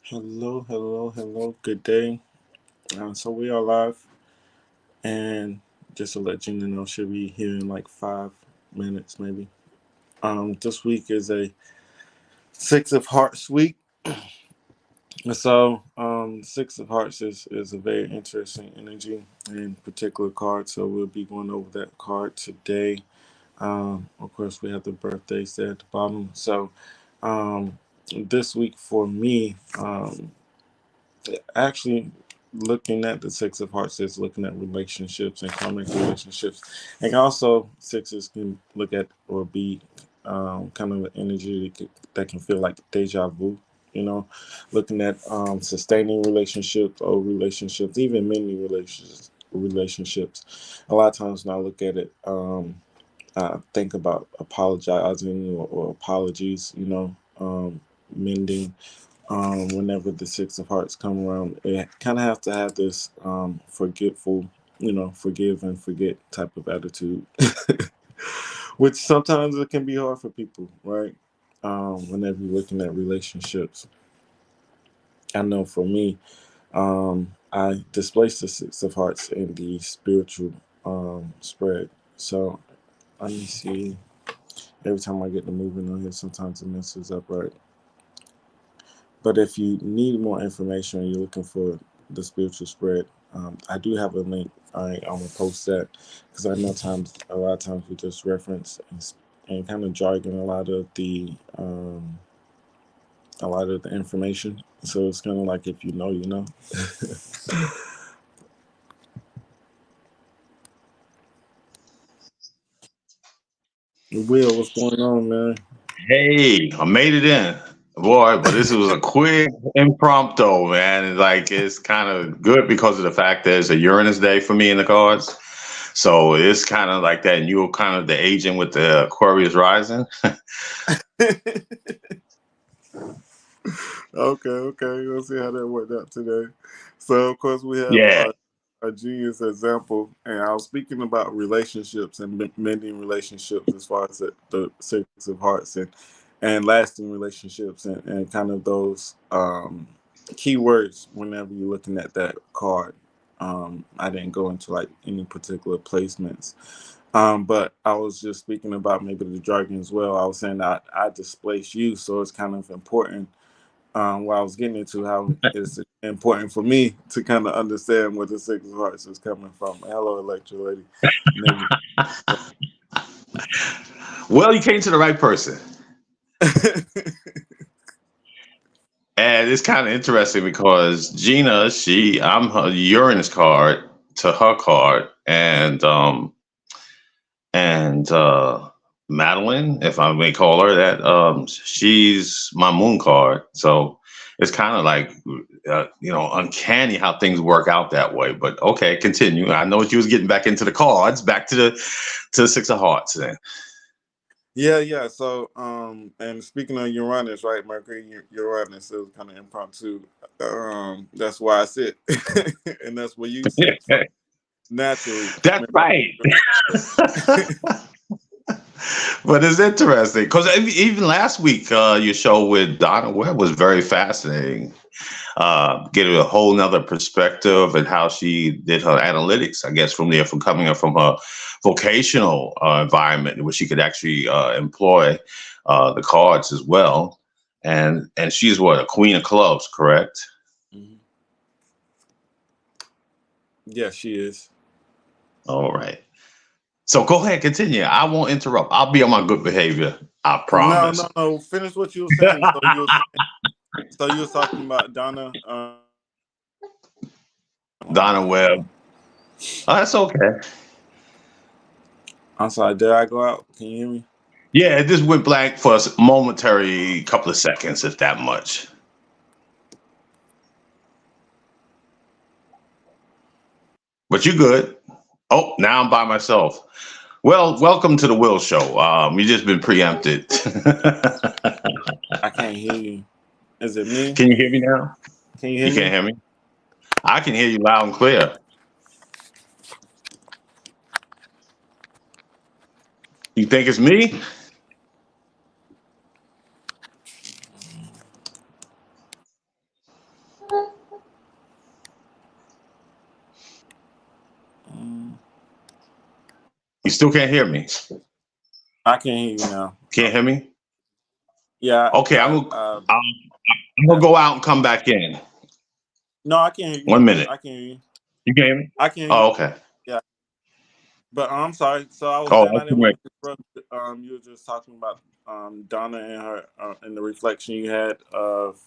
Hello, hello, hello. Good day. So we are live, and just to let Gina know, she'll be here in like 5 minutes, maybe. This week is a Six of Hearts week, Six of Hearts is a very interesting energy and particular card. So we'll be going over that card today. Of course, we have the birthdays there at the bottom. So, um, this week for me, actually looking at the Six of Hearts is looking at relationships and karmic relationships, and also sixes can look at or be kind of an energy that can feel like deja vu. You know, looking at sustaining relationships, old relationships, even many relationships. A lot of times when I look at it, think about apologizing or apologies. Mending whenever the Six of Hearts come around, it kind of have to have this forgetful, forgive and forget type of attitude, which sometimes it can be hard for people, right? Whenever you're looking at relationships, I know for me, I displaced the Six of Hearts in the spiritual spread. So let me see. Every time I get the movement on here, sometimes it messes up, right? But if you need more information and you're looking for the spiritual spread, I do have a link. I'm gonna post that because I know a lot of times we just reference and kind of jargon a lot of the information. So it's kind of like if you know, you know. Will, what's going on, man? Hey, I made it in, boy. But this was a quick impromptu, man. It's kind of good because of the fact that it's a Uranus day for me in the cards. So it's kind of like that, and you're kind of the agent with the Aquarius rising. Okay, okay. We'll see how that worked out today. So, of course, we have Yeah. a genius example, and I was speaking about relationships and mending relationships as far as the Six of Hearts and lasting relationships and kind of those keywords whenever you're looking at that card. I didn't go into like any particular placements. But I was just speaking about maybe the jargon as well. I was saying that I displace you, so it's kind of important what I was getting into, how it's important for me to kind of understand where the Six of Hearts is coming from. Hello, Electro Lady. Maybe. Well, you came to the right person, and it's kind of interesting because Gina, I'm her Uranus card to her card, and Madeline, if I may call her that, she's my moon card. So it's kind of like, uncanny how things work out that way. But okay, continue. I know what you was getting back into the cards, back to the Six of Hearts. Then Yeah, yeah. So, and speaking of Uranus, right? Mercury, Uranus is kind of impromptu. That's why I sit, and that's where you sit. So naturally, that's right. But it's interesting because even last week, your show with Donna Webb was very fascinating. Get a whole nother perspective and how she did her analytics, I guess, from coming up from her vocational environment where she could actually employ the cards as well. And she's what, a queen of clubs, correct? Mhm. Yeah, she is. All right. So go ahead, continue. I won't interrupt. I'll be on my good behavior. I No, promise. no, no. Finish what you were saying. So you were talking about Donna. Donna Webb. Oh, that's okay. I'm sorry. Did I go out? Can you hear me? Yeah, it just went blank for a momentary couple of seconds, if that much. But you good. Oh, now I'm by myself. Well, welcome to the Will Show. You just been preempted. I can't hear you. Is it me? Can you hear me now? Can you hear You can't me? hear me? I can hear you loud and clear. You think it's me? You still can't hear me. I can hear you now. Can't hear me? Yeah, Okay, I'm gonna go out and come back in. no, I can hear you. 1 minute. I can hear you. You can hear me? I can hear you. Oh, okay. Yeah, but I'm sorry. So I was Oh, saying I didn't okay. want to interrupt. You were just talking about Donna and her and the reflection you had of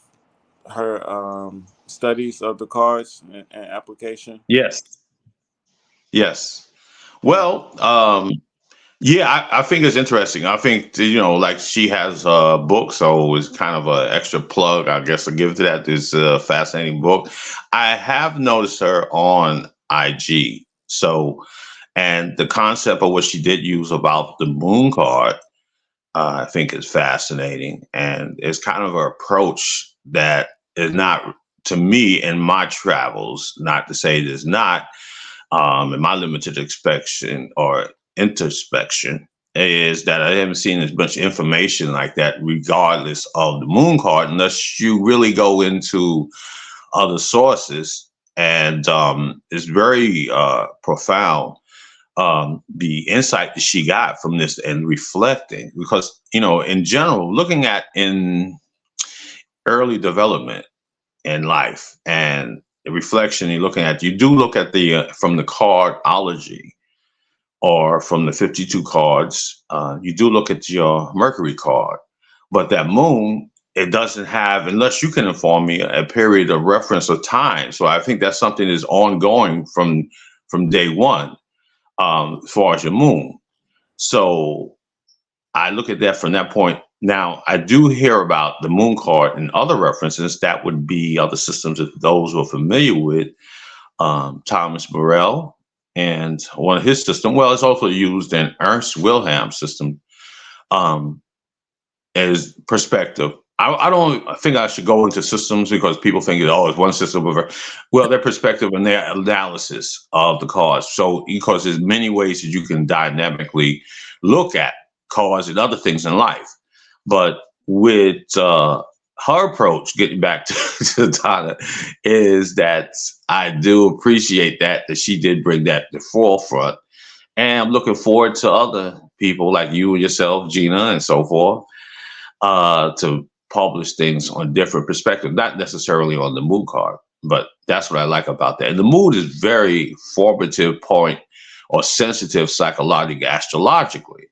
her studies of the cards and application. Yes. Yes. Yeah. Well, yeah, I think it's interesting. I think like she has a book, so it's kind of an extra plug, I guess, to give to that. This fascinating book. I have noticed her on IG. So, and the concept of what she did use about the moon card, I think is fascinating, and it's kind of an approach that is not to me in my travels. Not to say it is not in my limited inspection or introspection is that I haven't seen as much information like that, regardless of the moon card, unless you really go into other sources. And it's very profound, the insight that she got from this and reflecting, because, in general, looking at in early development in life and the reflection you're looking at, you do look at the from the cardology or from the 52 cards, you do look at your Mercury card. But that moon, it doesn't have, unless you can inform me, a period of reference or time. So I think that's something that's ongoing from day one, as far as your moon. So I look at that from that point. Now, I do hear about the moon card and other references. That would be other systems that those who are familiar with, Thomas Morell and one of his system. Well, it's also used in Ernst Wilhelm's system, um, as perspective. I don't think I should go into systems because people think, oh, it's one system. Well, their perspective and their analysis of the cards. So, because there's many ways that you can dynamically look at cards and other things in life. But with her approach, getting back to Donna, is that I do appreciate that she did bring that to the forefront. And I'm looking forward to other people like you and yourself, Gina, and so forth, to publish things on different perspectives, not necessarily on the mood card, but that's what I like about that. And the mood is very formative point or sensitive psychologically, astrologically,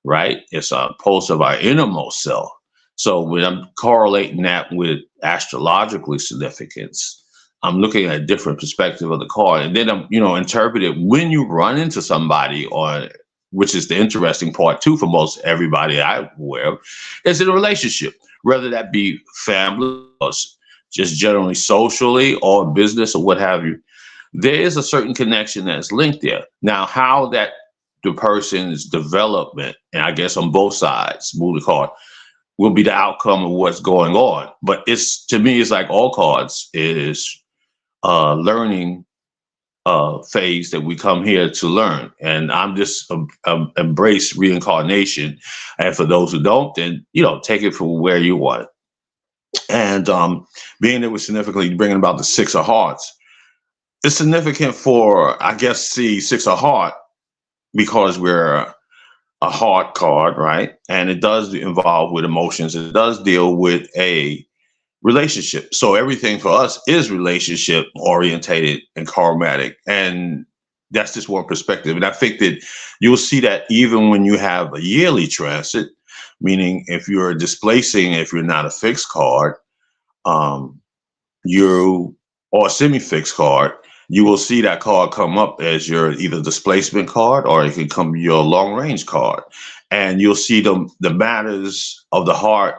right? It's a pulse of our innermost self. So when I'm correlating that with astrologically significance, I'm looking at a different perspective of the card, and then I'm, interpret it when you run into somebody, or which is the interesting part too for most everybody I'm aware of, is in a relationship, whether that be family or just generally socially or business or what have you. There is a certain connection that's linked there. Now, how that the person's development, and I guess on both sides, move the card, will be the outcome of what's going on. But it's, to me, it's like all cards is learning phase that we come here to learn. And I'm just embrace reincarnation. And for those who don't, then, take it from where you want it. And being that we're significantly bringing about the Six of Hearts, it's significant for, I guess, the Six of Heart, because we're a heart card, right? And it does involve with emotions. It does deal with a relationship. So everything for us is relationship orientated and karmatic. And that's just one perspective. And I think that you'll see that even when you have a yearly transit, meaning if you're displacing, if you're not a fixed card, um, you or a semi-fixed card, you will see that card come up as your either displacement card, or it can come your long range card. And you'll see the matters of the heart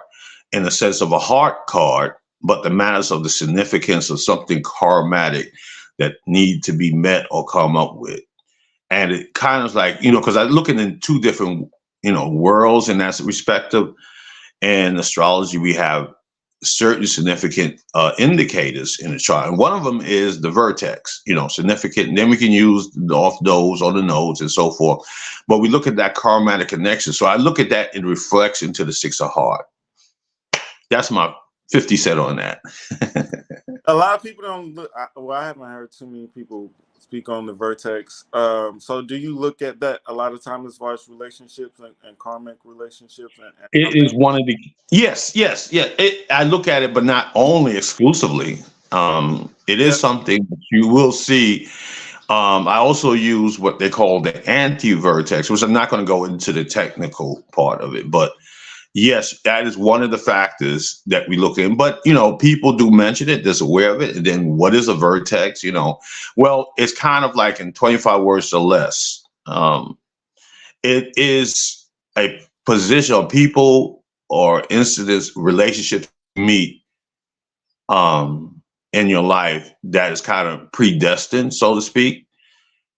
in the sense of a heart card, but the matters of the significance of something karmatic that need to be met or come up with. And it kind of like, because I'm looking in two different, worlds in that respective. In astrology, we have certain significant indicators in the chart. And one of them is the vertex, significant. And then we can use off those or the nodes and so forth. But we look at that karmatic connection. So I look at that in reflection to the Six of Heart. That's my 50 cent on that. A lot of people don't look. Well, I haven't heard too many people speak on the vertex. So do you look at that a lot of times as far as relationships and karmic relationships? And I It is think, one of the yes, yes, yeah. I look at it, but not only exclusively. It is yeah, something that you will see. I also use what they call the anti-vertex, which I'm not going to go into the technical part of it, but yes, that is one of the factors that we look in. But people do mention it, they're aware of it. And then what is a vertex? Well, it's kind of like in 25 words or less. It is a position of people or incidents, relationships meet in your life that is kind of predestined, so to speak.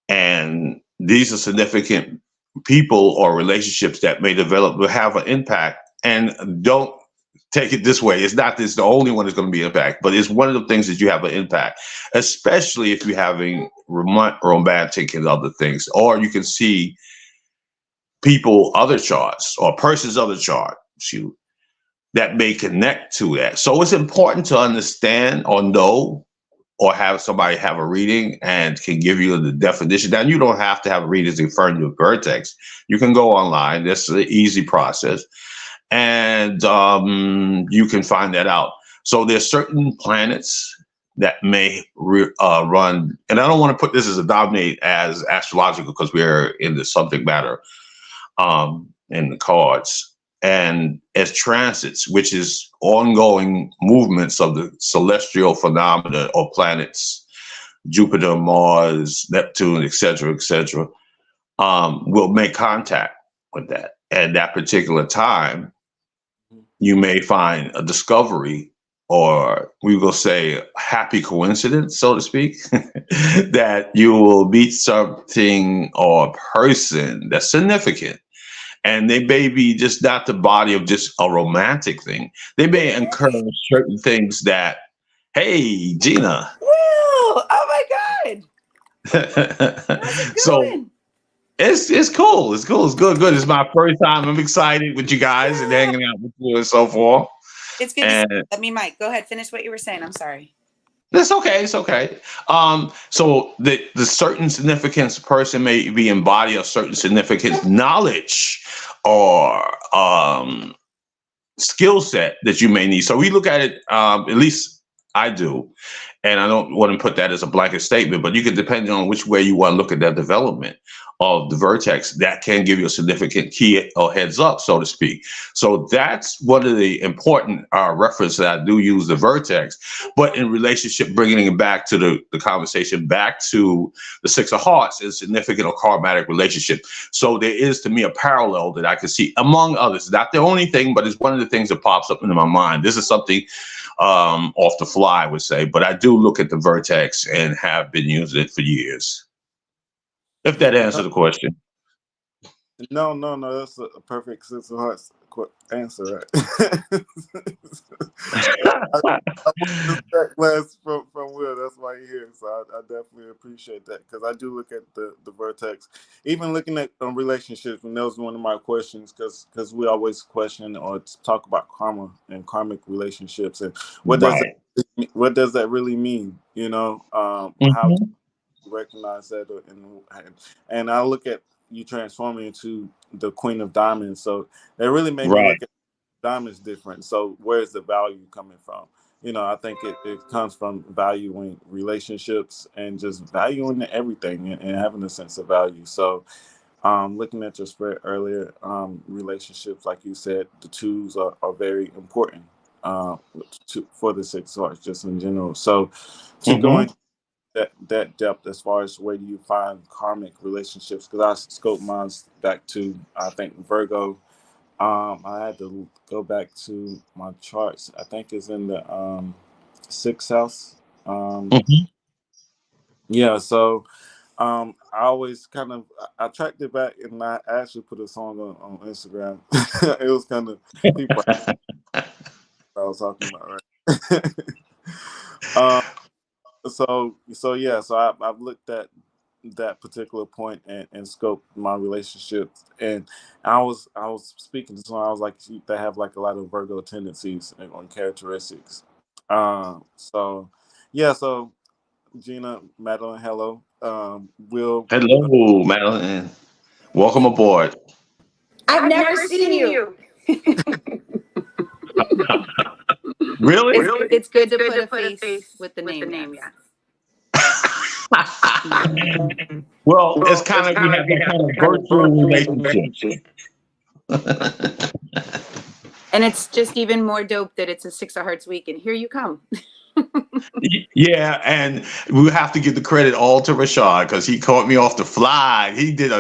And these are significant people or relationships that may develop will have an impact. And don't take it this way. It's not this the only one that's going to be impact, but it's one of the things that you have an impact, especially if you're having romantic and other things, or you can see people other charts or persons other chart shoot that may connect to that. So it's important to understand or know or have somebody have a reading and can give you the definition. Now you don't have to have a reading to confirm your vertex. You can go online. That's an easy process, and you can find that out. So there's certain planets that may run, and I don't want to put this as a dominate as astrological because we're in the subject matter in the cards, and as transits, which is ongoing movements of the celestial phenomena or planets, Jupiter, Mars, Neptune, etc., will make contact with that. At that particular time, you may find a discovery, or we will say happy coincidence, so to speak, that you will meet something or person that's significant. And they may be just not the body of just a romantic thing. They may encourage certain things that, hey, Gina. Woo! Oh my God! How's it So going? it's cool. It's cool. It's good. Good. It's my first time. I'm excited with you guys and Yeah. hanging out with you and so forth. It's good to see. And Let me, Mike, go ahead. Finish what you were saying. I'm sorry. it's okay. It's okay. So the certain significance person may be embody a certain significant knowledge or skill set that you may need. So we look at it, at least I do, and I don't want to put that as a blanket statement, but you can depend on which way you want to look at that development of the vertex. That can give you a significant key or heads up, so to speak. So that's one of the important reference that I do use the vertex, but in relationship, bringing it back to the conversation, back to the Six of Hearts is significant or karmatic relationship. So there is to me a parallel that I can see among others. Not the only thing, but it's one of the things that pops up into my mind. This is something off the fly, I would say, but I do look at the vertex and have been using it for years. If that answers the question. no, no, no. That's a perfect Six of Hearts answer, right? I, I want this backlash from Will. That's why you're here. So I definitely appreciate that because I do look at the vertex. Even looking at relationships, and that was one of my questions because we always question or talk about karma and karmic relationships and what does Right. what does that really mean? How to Mhm. recognize that, and I look at you transforming into the Queen of Diamonds. So that really made me Right. look at diamonds different. So where's the value coming from? I think it comes from valuing relationships and just valuing everything and having a sense of value. So looking at your spread earlier, relationships, like you said, the twos are very important for the Six of Hearts, just in general. So to go Mhm. into that depth as far as where do you find karmic relationships, because I scope mine back to, I think, Virgo. I had to go back to my charts. I think it's in the sixth house. Mhm. Yeah, so I always kind of I tracked it back, and I actually put a song on Instagram. It was kind of people I was talking about, right? So yeah, so I've looked at that particular point and scoped my relationships, and I was speaking to someone. I was like, they have like a lot of Virgo tendencies and on characteristics. So yeah, so Gina, Madeline, hello. Will. Hello, Madeline. Welcome aboard. I've never seen you. Really? It's good to put a face with the name, yes. Well, it's kind of, we have that kind of virtual relationship. And it's just even more dope that it's a Six of Hearts week, and here you come. Yeah, and we have to give the credit all to Rashad because he caught me off the fly. He did,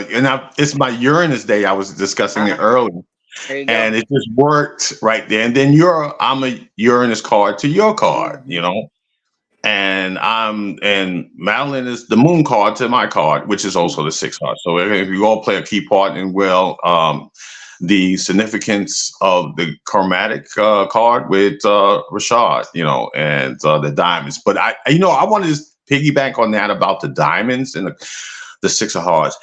it's my Uranus day. I was discussing it earlier, There you go. and it just worked right there. And then I'm a Uranus card to your card, you know, and Madeline is the moon card to my card, which is also the Six Hearts. So if you all play a key part in the significance of the chromatic card with Rashad, you know, and the diamonds. But I want to just piggyback on that about the diamonds and the Six of Hearts.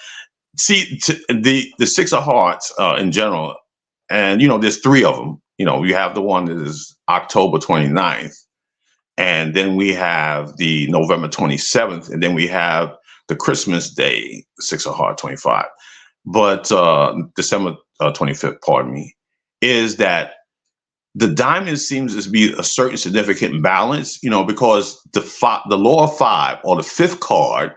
See, the Six of Hearts in general, and, you know, there's three of them. You know, you have the one that is October 29th, and then we have the November 27th, and then we have the Christmas Day, Six of Hearts 25. But December 25th, pardon me, is that the diamond seems to be a certain significant balance, you know, because the law of five, or the fifth card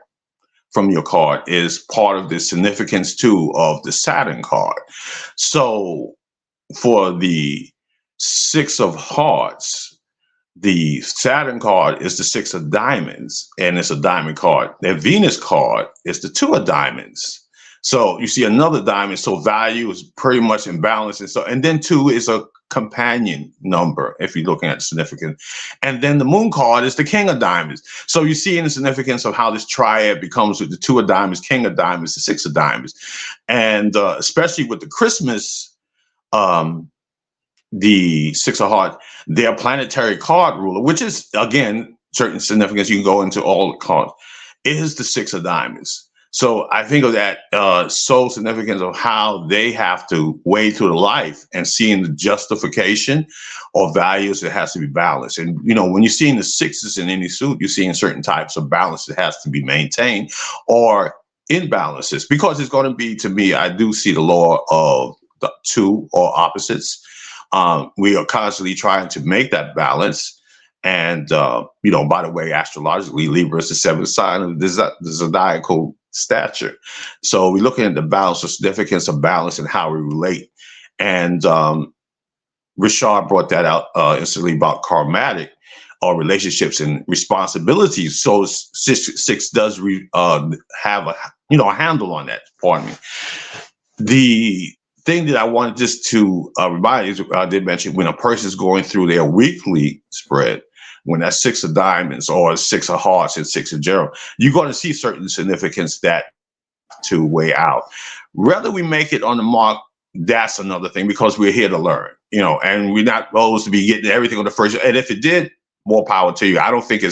from your card, is part of the significance too of the Saturn card. So for the Six of Hearts, the Saturn card is the Six of Diamonds, and it's a diamond card. The Venus card is the Two of Diamonds. So you see another diamond. So value is pretty much in balance. And then two is a companion number, if you're looking at significance. And then the moon card is the King of Diamonds. So you see in the significance of how this triad becomes with the Two of Diamonds, King of Diamonds, the Six of Diamonds. And especially with the Christmas, the Six of Hearts, their planetary card ruler, which is, again, certain significance, you can go into all the cards, is the Six of Diamonds. So I think of that sole significance of how they have to wade through the life and seeing the justification or values that has to be balanced. And, you know, when you're seeing the sixes in any suit, you're seeing certain types of balance that has to be maintained or imbalances, because it's going to be, to me, I do see the law of the two or opposites. We are constantly trying to make that balance. And, you know, by the way, astrologically, Libra is the seventh sign of the zodiacal stature. So we're looking at the balance, the significance of balance and how we relate. And Rashad brought that out instantly about karmatic or relationships and responsibilities. So six does have a handle on that. Pardon me. The thing that I wanted just to remind you, I did mention, when a person is going through their weekly spread, when that Six of Diamonds or Six of Hearts and Six of General, you're going to see certain significance that to weigh out. Whether we make it on the mark, that's another thing, because we're here to learn, you know, and we're not supposed to be getting everything on the first. And if it did, more power to you. I don't think I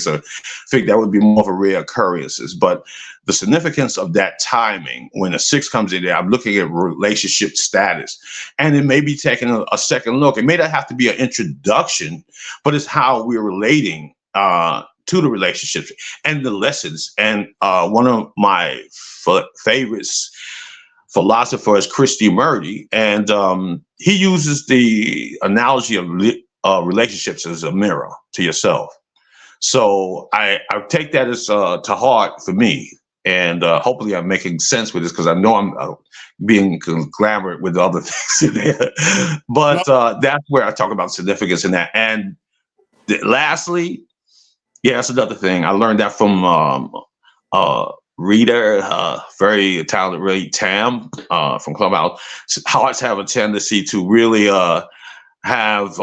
think that would be more of a rare occurrences, but the significance of that timing, when a six comes in there, I'm looking at relationship status, and it may be taking a second look. It may not have to be an introduction, but it's how we're relating to the relationships and the lessons. And one of my favorites philosophers, Christy Murdy, and he uses the analogy of relationships as a mirror to yourself. So I take that as to heart for me. And hopefully I'm making sense with this, because I know I'm being conglomerate with the other things in there. But that's where I talk about significance in that. And lastly, yeah, that's another thing. I learned that from reader, very talented, really, Tam from Clubhouse. Hearts have a tendency to really have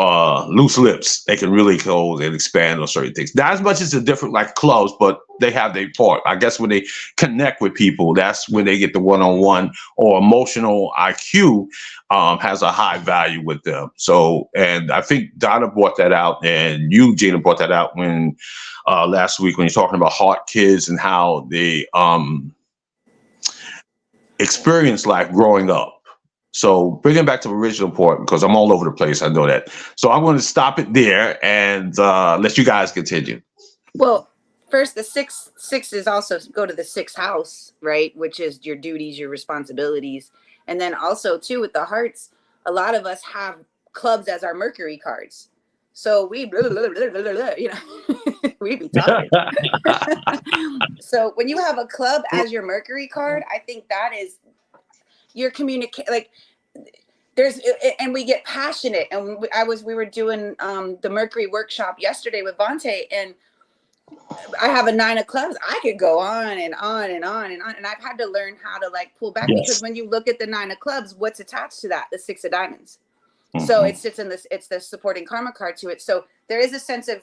loose lips. They can really close and expand on certain things. Not as much as the different like clubs, but they have their part. I guess when they connect with people, that's when they get the one-on-one or emotional IQ has a high value with them. So, and I think Donna brought that out, and you, Gina, brought that out when last week when you're talking about heart kids and how they experience life growing up. So bringing back to the original point, because I'm all over the place, I know that. So I'm going to stop it there and let you guys continue. Well, first, the sixes also go to the sixth house, right? Which is your duties, your responsibilities. And then also too, with the hearts, a lot of us have clubs as our Mercury cards. So we, you know, we be talking. So when you have a club as your Mercury card, I think that is your communicate, like there's, and we get passionate. And we were doing the Mercury workshop yesterday with Vontae, and I have a 9 of clubs. I could go on and on and on and on. And I've had to learn how to like pull back, because when you look at the 9 of clubs, what's attached to that? The 6 of diamonds. So it sits in this, it's the supporting karma card to it. So there is a sense of,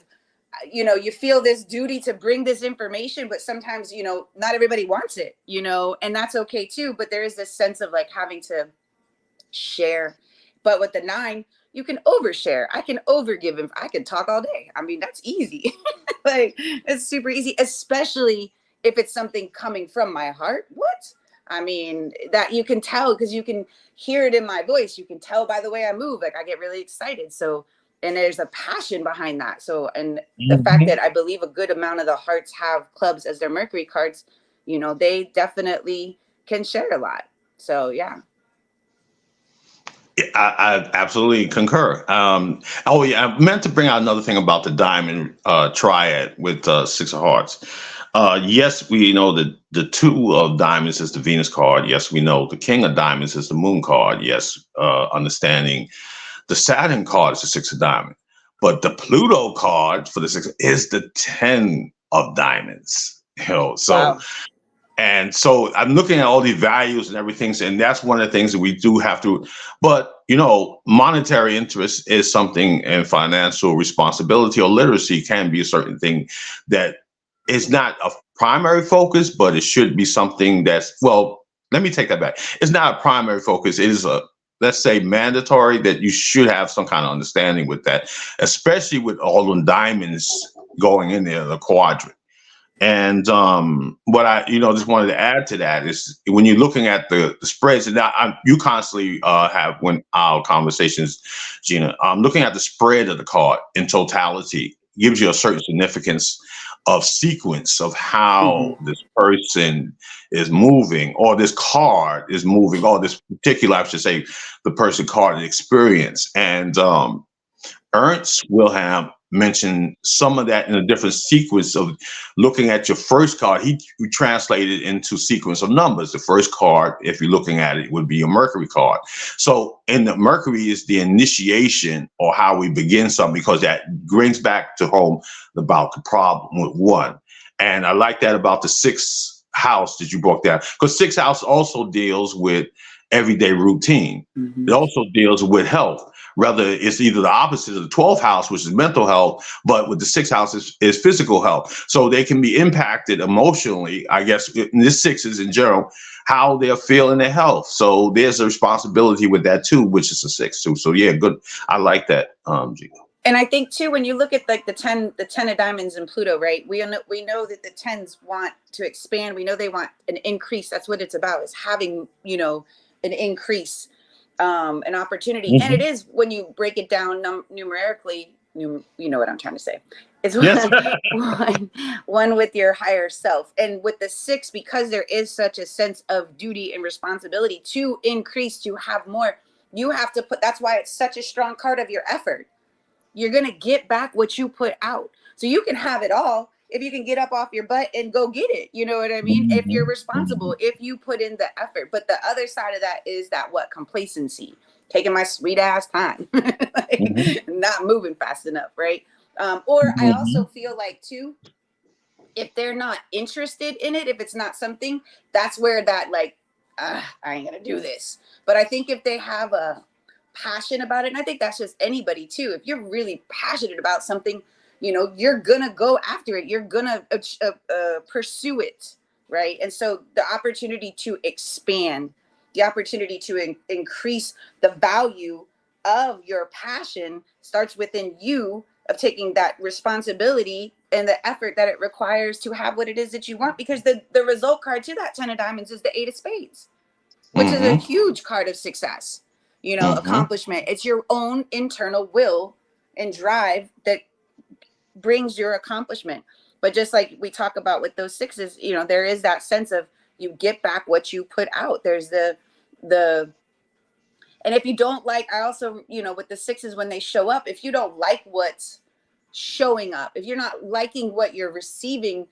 you know, you feel this duty to bring this information, but sometimes, you know, not everybody wants it, you know, and that's okay too. But there is this sense of like having to share. But with the 9, you can overshare. I can overgive him. I can talk all day. I mean, that's easy. Like, it's super easy, especially if it's something coming from my heart. What? I mean, that you can tell, because you can hear it in my voice. You can tell by the way I move. Like, I get really excited. So, and there's a passion behind that. So, and the fact that I believe a good amount of the hearts have clubs as their Mercury cards, you know, they definitely can share a lot. So, yeah. I absolutely concur. Oh yeah, I meant to bring out another thing about the diamond triad with 6 of hearts. Yes, we know that the 2 of diamonds is the Venus card. Yes, we know the King of diamonds is the Moon card. Yes, understanding the Saturn card is the 6 of diamonds, but the Pluto card for the 6 is the 10 of diamonds. You know, so. Wow. And so I'm looking at all these values and everything, and that's one of the things that we do have to. But, you know, monetary interest is something, and financial responsibility or literacy can be a certain thing that is not a primary focus, but it should be something that's, well, let me take that back. It's not a primary focus. It is a, let's say, mandatory, that you should have some kind of understanding with that, especially with all the diamonds going in there, the quadrant. And what I, you know, just wanted to add to that is when you're looking at the spreads, and you constantly have, when our conversations, Gina, looking at the spread of the card in totality gives you a certain significance of sequence of how this person is moving, or this card is moving, or this particular, I should say, the person card experience. And Ernst Wilhelm mentioned some of that in a different sequence of looking at your first card. He translated into sequence of numbers. The first card, if you're looking at it, would be a Mercury card. So in the Mercury is the initiation, or how we begin something, because that brings back to home about the problem with 1. And I like that about the 6th house that you broke down, because 6th house also deals with everyday routine. It also deals with health. Rather, it's either the opposite of the 12th house, which is mental health, but with the 6th house is physical health. So they can be impacted emotionally, I guess, in this 6s in general, how they're feeling their health. So there's a responsibility with that too, which is a 6 too. So yeah, good. I like that, Gina. And I think too, when you look at like the 10 of diamonds and Pluto, right? We know that the 10s want to expand. We know they want an increase. That's what it's about, is having, you know, an increase, an opportunity. And it is, when you break it down numerically, you know what I'm trying to say. It's one with your higher self. And with the 6, because there is such a sense of duty and responsibility to increase, to have more, you have to put, that's why it's such a strong card of your effort. You're going to get back what you put out. So you can have it all if you can get up off your butt and go get it. You know what I mean? If you're responsible, if you put in the effort. But the other side of that is that complacency, taking my sweet ass time, not moving fast enough, right? Or I also feel like too, if they're not interested in it, if it's not something, that's where that I ain't gonna do this. But I think if they have a passion about it, and I think that's just anybody too, if you're really passionate about something, you know, you're gonna go after it, you're gonna pursue it, right? And so the opportunity to expand, the opportunity to increase the value of your passion starts within you, of taking that responsibility and the effort that it requires to have what it is that you want. Because the result card to that 10 of diamonds is the 8 of spades, which is a huge card of success, you know, accomplishment. It's your own internal will and drive that brings your accomplishment. But just like we talk about with those sixes, you know, there is that sense of you get back what you put out. There's the and if you don't like, I also, you know, with the sixes, when they show up, if you don't like what's showing up, if you're not liking what you're receiving,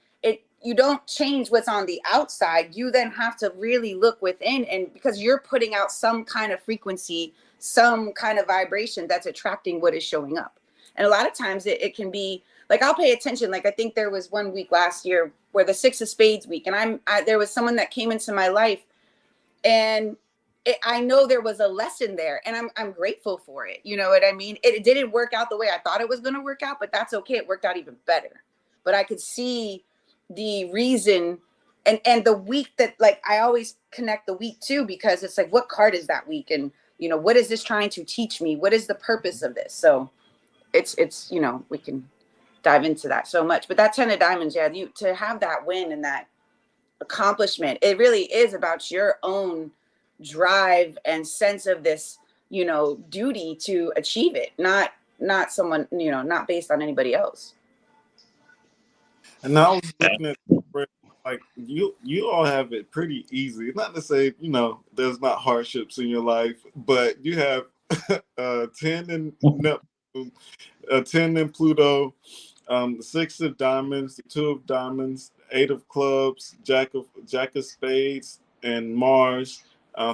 you don't change what's on the outside. You then have to really look within, and because you're putting out some kind of frequency, some kind of vibration that's attracting what is showing up. And a lot of times it can be like, I'll pay attention. Like I think there was one week last year where the Six of Spades week, and there was someone that came into my life, and I know there was a lesson there, and I'm grateful for it. You know what I mean? It didn't work out the way I thought it was going to work out, but that's okay. It worked out even better. But I could see the reason and the week that, like, I always connect the week too, because it's like, what card is that week? And, you know, what is this trying to teach me? What is the purpose of this? So it's, you know, we can dive into that so much, but that 10 of diamonds, yeah, to have that win and that accomplishment, it really is about your own drive and sense of this, you know, duty to achieve it, not someone, you know, not based on anybody else. And I was looking at, like, you all have it pretty easy. Not to say, you know, there's not hardships in your life, but you have 10 in Neptune, 10 in Pluto, the 6 of diamonds, the 2 of diamonds, 8 of clubs, jack of spades, and Mars.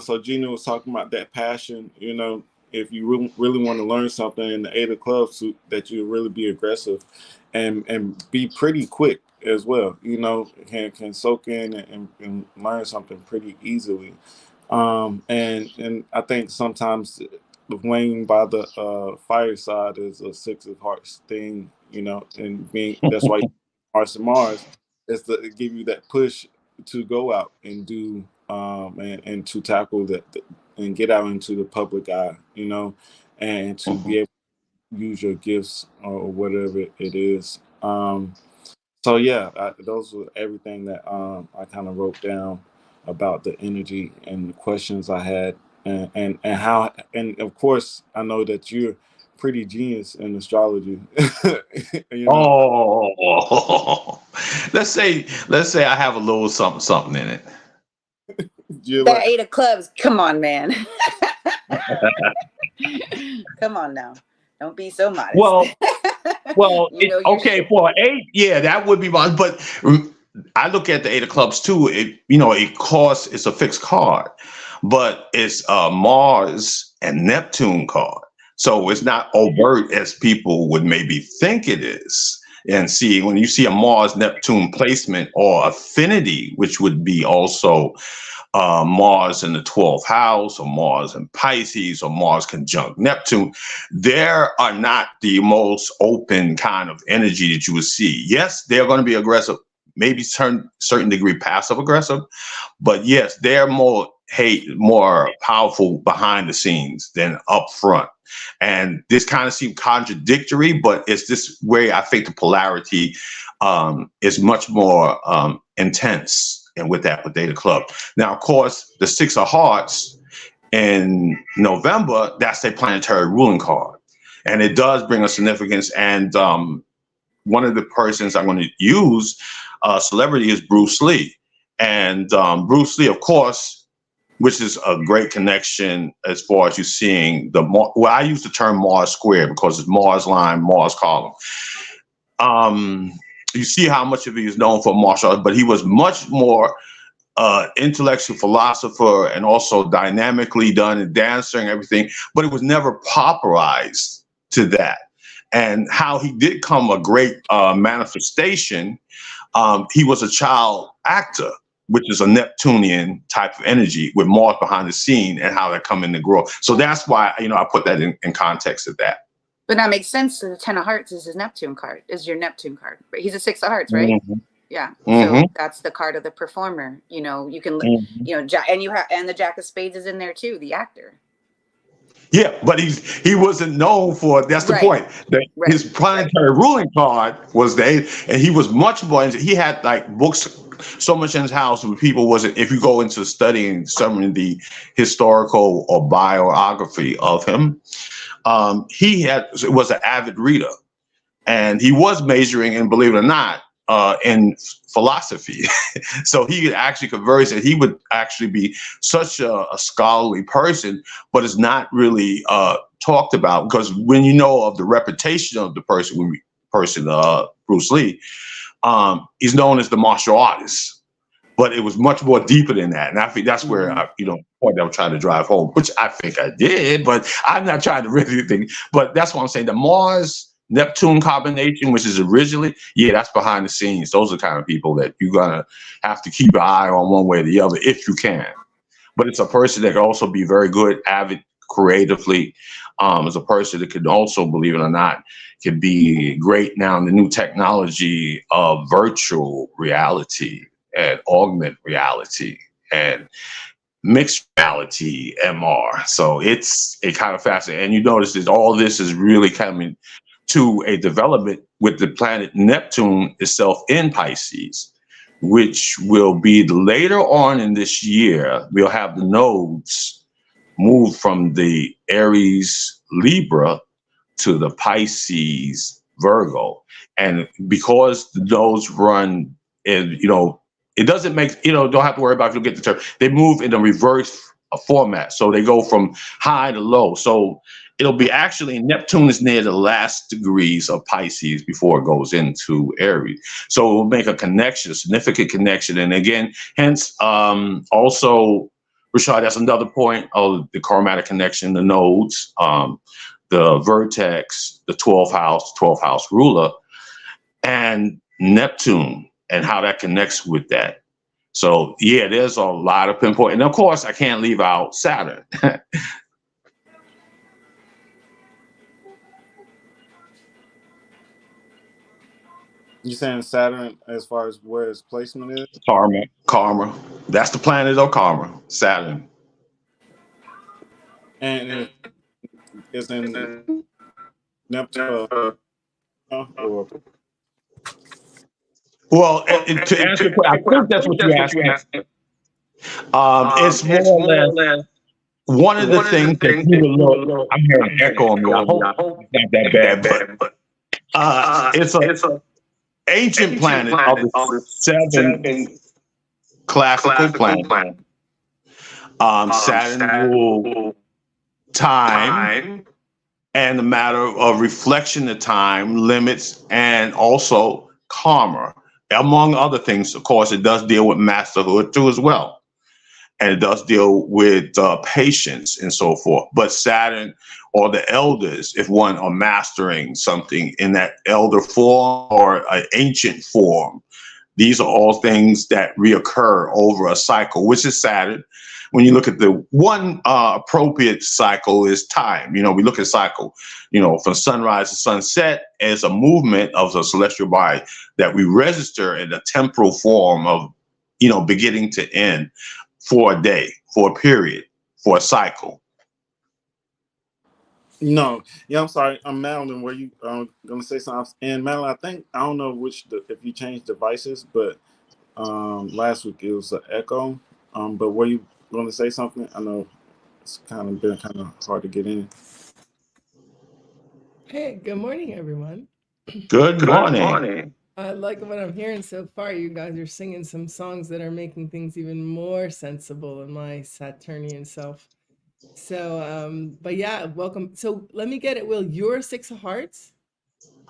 So Gina was talking about that passion, you know, if you really want to learn something in the 8 of clubs, that you really be aggressive and be pretty quick as well, you know, can soak in and learn something pretty easily. And I think sometimes weighing by the fireside is a 6 of hearts thing, you know, and that's why Mars is to give you that push to go out and do and to tackle that and get out into the public eye, you know, and to be able to use your gifts or whatever it is. So yeah, those were everything that I kind of wrote down about the energy and the questions I had, and how, and of course I know that you're pretty genius in astrology. You know, Oh, let's say I have a little something in it. That like, 8 of clubs, come on, man. Come on now, don't be so modest. Well, okay, for 8, yeah, that would be modest. But I look at the 8 of clubs too. It's a fixed card, but it's a Mars and Neptune card. So it's not overt as people would maybe think it is. And see, when you see a Mars Neptune placement or affinity, which would be also Mars in the 12th house, or Mars in Pisces, or Mars conjunct Neptune, there are not the most open kind of energy that you would see. Yes, they're going to be aggressive, maybe certain degree passive aggressive, but yes, they're more powerful behind the scenes than up front. And this kind of seems contradictory, but it's this way I think the polarity is much more intense. And with that, with 8 of clubs. Now, of course, the 6 of hearts in November, that's their planetary ruling card. And it does bring a significance. And one of the persons I'm going to use, celebrity, is Bruce Lee. And Bruce Lee, of course, which is a great connection as far as you seeing I use the term Mars square because it's Mars line, Mars column. You see how much of he is known for martial arts, but he was much more intellectual philosopher and also dynamically done in dancing and everything, but it was never popularized to that. And how he did come a great manifestation, he was a child actor, which is a Neptunian type of energy with Mars behind the scene and how that come in to grow. So that's why, I put that in context of that. But that makes sense. The 10 of hearts is his Neptune card, is your Neptune card. But he's a 6 of hearts, right? Mm-hmm. Yeah. Mm-hmm. So that's the card of the performer. You know, you can, and the Jack of Spades is in there too, the actor. Yeah, but he wasn't known for, that's the point. His planetary ruling card was and he was much more, he had like books so much in his house where people wasn't, if you go into studying some of the historical or biography of him, he was an avid reader, and he was majoring in, believe it or not, in philosophy. So he could actually converse, and he would actually be such a scholarly person, but it's not really talked about, because when you know of the reputation of the person, Bruce Lee, he's known as the martial artist. But it was much more deeper than that. And I think that's where, point I'm trying to drive home, which I think I did, but I'm not trying to really think. But that's what I'm saying. The Mars-Neptune combination, which is originally, that's behind the scenes. Those are the kind of people that you're going to have to keep an eye on one way or the other if you can. But it's a person that can also be very good, avid, creatively. As a person that can also, believe it or not, can be great now in the new technology of virtual reality and augmented reality and mixed reality, MR. So it kind of fascinating. And you notice that all this is really coming to a development with the planet Neptune itself in Pisces, which will be later on in this year. We'll have the nodes move from the Aries Libra to the Pisces Virgo. And because the nodes run in, it doesn't make, don't have to worry about if you get the term. They move in a reverse format. So they go from high to low. So it'll be actually, Neptune is near the last degrees of Pisces before it goes into Aries. So it will make a connection, a significant connection. And again, hence, also, Rashad, that's another point of the chromatic connection, the nodes, the vertex, the 12th house ruler, and Neptune, and how that connects with that. So there's a lot of pinpoint. And of course, I can't leave out Saturn. You saying Saturn as far as where its placement is? Karma. That's the planet of karma, Saturn. And it's in Neptune. Or Well, to answer, I think that's what you're asking. It's more or less one of the things that people look. I'm hearing an echo on me. I hope it's not that bad, but it's an ancient planet of the 7 classical planets. Saturn ruled time and the matter of reflection of time, limits, and also karma. Among other things, of course, it does deal with masterhood too as well. And it does deal with patience and so forth. But Saturn or the elders, if one are mastering something in that elder form or an ancient form, these are all things that reoccur over a cycle, which is Saturn. When you look at the one appropriate cycle is time. We look at cycle, from sunrise to sunset as a movement of the celestial body that we register in a temporal form of, beginning to end for a day, for a period, for a cycle. No, I'm sorry. I'm Madeline. Were you gonna say something? And Madeline, I don't know if you changed devices, but last week it was an echo. But were you going to say something? I know it's been kind of hard to get in. Hey, good morning, everyone. Good morning. I like what I'm hearing so far. You guys are singing some songs that are making things even more sensible in my Saturnian self. So, but yeah, welcome. So let me get it, Will. You're 6 of Hearts?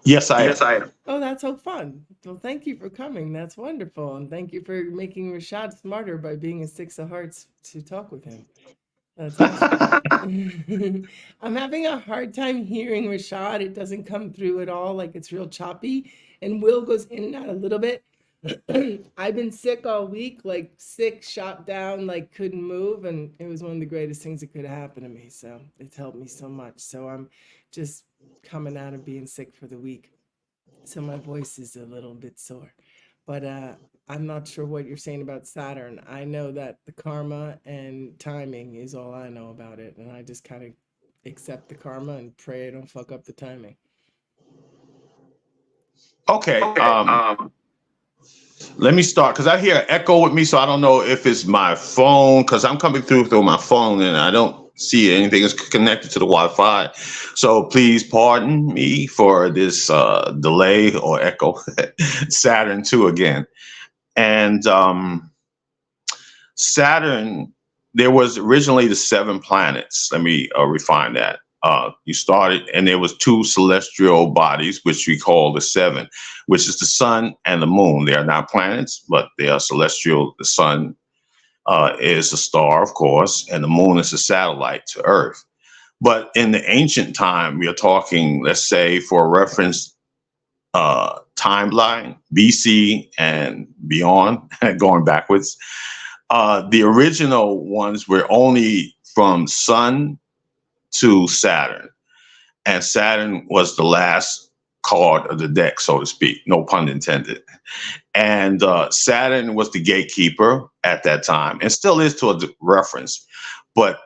Yes, I am. Oh, that's so fun. Well, thank you for coming. That's wonderful. And thank you for making Rashad smarter by being a 6 of Hearts to talk with him. That's awesome. I'm having a hard time hearing Rashad. It doesn't come through at all. Like, it's real choppy. And Will goes in and out a little bit. I've been sick all week, like sick, shot down, like couldn't move. And it was one of the greatest things that could have happened to me. So it's helped me so much. So I'm just coming out of being sick for the week. So my voice is a little bit sore. But I'm not sure what you're saying about Saturn. I know that the karma and timing is all I know about it. And I just kind of accept the karma and pray I don't fuck up the timing. Okay. Let me start, because I hear an echo with me, so I don't know if it's my phone, because I'm coming through my phone and I don't see anything is connected to the Wi-Fi. So please pardon me for this delay or echo. Saturn too again. And Saturn, there was originally the 7 planets. Let me refine that. You started, and there was 2 celestial bodies, which we call the 7, which is the sun and the moon. They are not planets, but they are celestial. The sun is a star, of course, and the moon is a satellite to Earth. But in the ancient time, we are talking, let's say, for a reference timeline, BC and beyond, going backwards. The original ones were only from Sun to Saturn, and Saturn was the last card of the deck, so to speak, no pun intended. And Saturn was the gatekeeper at that time, and still is to a reference. But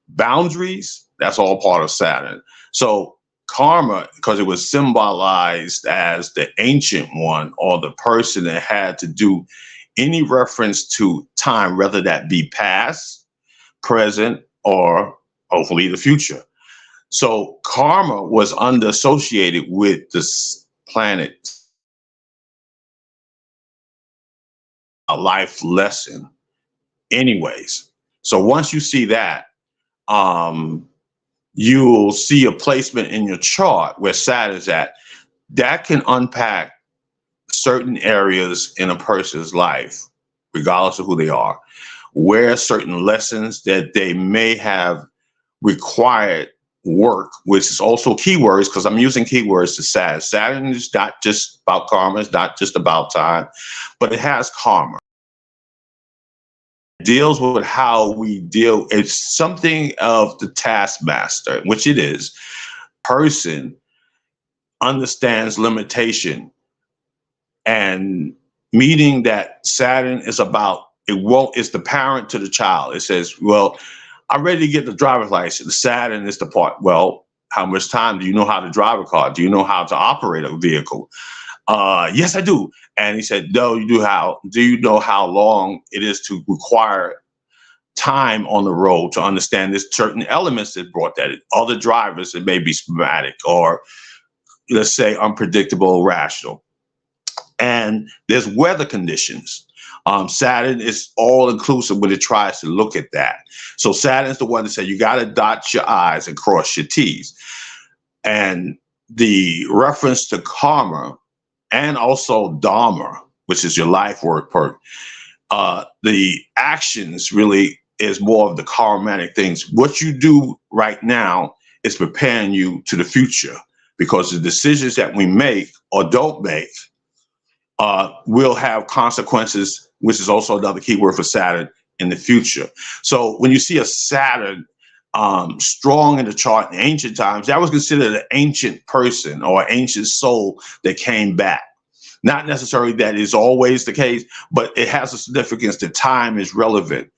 boundaries, that's all part of Saturn. So karma, because it was symbolized as the ancient one, or the person that had to do any reference to time, whether that be past, present, or hopefully the future. So karma was associated with this planet, a life lesson anyways. So once you see that, you'll see a placement in your chart where Saturn's at. That can unpack certain areas in a person's life, regardless of who they are, where certain lessons that they may have required work, which is also keywords, because I'm using keywords to Saturn. Saturn is not just about karma, it's not just about time, but it has karma. It deals with how we deal. It's something of the taskmaster, which it is. Person understands limitation, and meaning that Saturn is about, it's the parent to the child. It says, well, I'm ready to get the driver's license. The Saturn is the part. Well, how much time do you know how to drive a car? Do you know how to operate a vehicle? Yes, I do. And he said, no, you do. Do you know how long it is to require time on the road to understand there's certain elements that brought that in? Other drivers, it may be sporadic, or let's say unpredictable, rational. And there's weather conditions. Saturn is all inclusive when it tries to look at that. So Saturn's the one that said you got to dot your I's and cross your T's. And the reference to karma, and also dharma, which is your life work perk, the actions really is more of the karmatic things. What you do right now is preparing you to the future, because the decisions that we make or don't make will have consequences, which is also another keyword for Saturn, in the future. So when you see a Saturn strong in the chart in ancient times, that was considered an ancient person or ancient soul that came back. Not necessarily that is always the case, but it has a significance that time is relevant.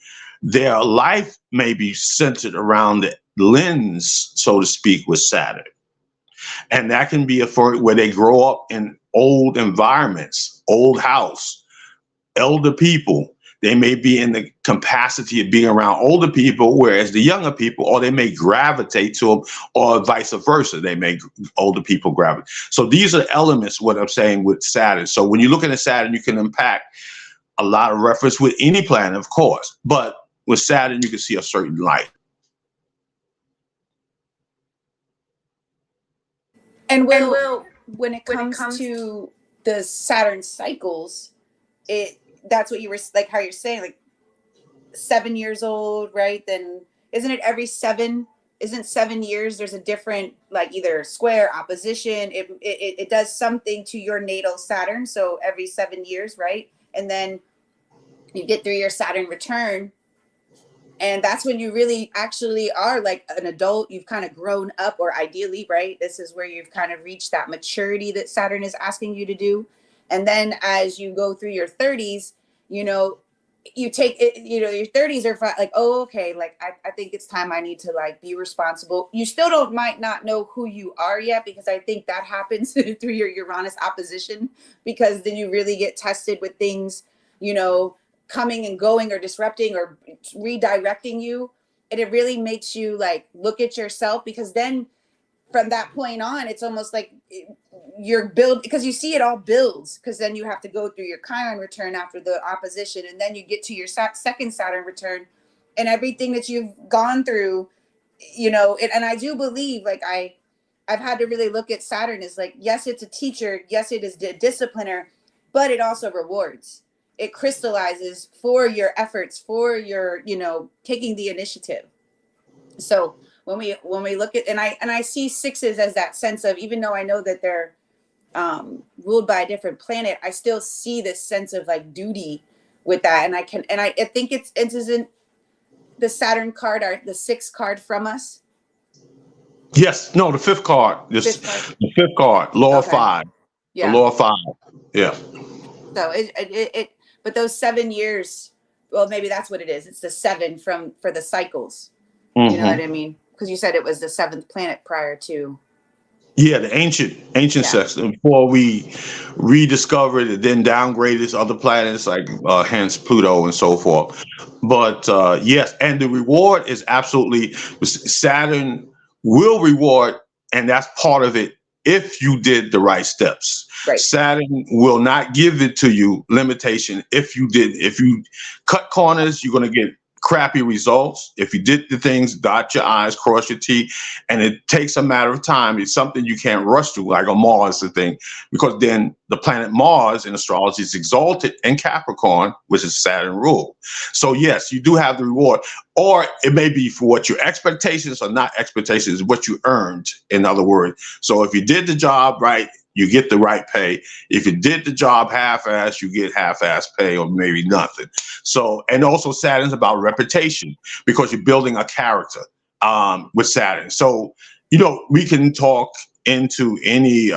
Their life may be centered around the lens, so to speak, with Saturn. And that can be where they grow up in old environments, old house, elder people. They may be in the capacity of being around older people, whereas the younger people, or they may gravitate to them, or vice versa. Older people gravitate. So these are elements, what I'm saying with Saturn. So when you're looking at Saturn, you can impact a lot of reference with any planet, of course, but with Saturn, you can see a certain light. And when it comes to the Saturn cycles, that's what you were like, how you're saying, like 7 years old, right? Then isn't it every 7? Isn't 7 years? There's a different, like, either square, opposition. It does something to your natal Saturn. So every 7 years, right? And then you get through your Saturn return. And that's when you really actually are like an adult. You've kind of grown up, or ideally, right? This is where you've kind of reached that maturity that Saturn is asking you to do. And then as you go through your 30s, you take it, your 30s are like, oh, okay, like I think it's time I need to like be responsible. You still might not know who you are yet, because I think that happens through your Uranus opposition, because then you really get tested with things, coming and going or disrupting or redirecting you. and it really makes you like look at yourself, because then from that point on, it's almost like you're build, because you see it all builds, because then you have to go through your Chiron return after the opposition, and then you get to your second Saturn return, and everything that you've gone through, you know. And I do believe, like I've had to really look at Saturn as like, yes, it's a teacher, yes, it is a discipliner, but it also rewards. It crystallizes for your efforts, for your, you know, taking the initiative. So when we look at, and I see sixes as that sense of, even though I know that they're ruled by a different planet, I still see this sense of like duty with that. And I think it isn't the Saturn card, or the sixth card from us. Yes, no, the fifth card. Fifth card. The fifth card, lower Okay. five. Yeah. The lower five. Yeah. So it but those 7 years, well, maybe that's what it is. It's the 7 for the cycles. You know what I mean? Because you said it was the 7th planet prior to. Yeah, the ancient section, before we rediscovered and then downgraded other planets like hence Pluto and so forth. But yes, and the reward is absolutely, Saturn will reward, and that's part of it if you did the right steps. Right. Saturn will not give it to you limitation if you cut corners, you're going to get crappy results. If you did the things, dot your I's, cross your T, and it takes a matter of time. It's something you can't rush through, like a Mars thing, because then the planet Mars in astrology is exalted in Capricorn, which is Saturn rule. So yes, you do have the reward, or it may be for what your expectations are not expectations, what you earned, in other words. So if you did the job right, you get the right pay. If you did the job half-assed, you get half-assed pay or maybe nothing. So, and also Saturn's about reputation, because you're building a character with Saturn. So, you know, we can talk into any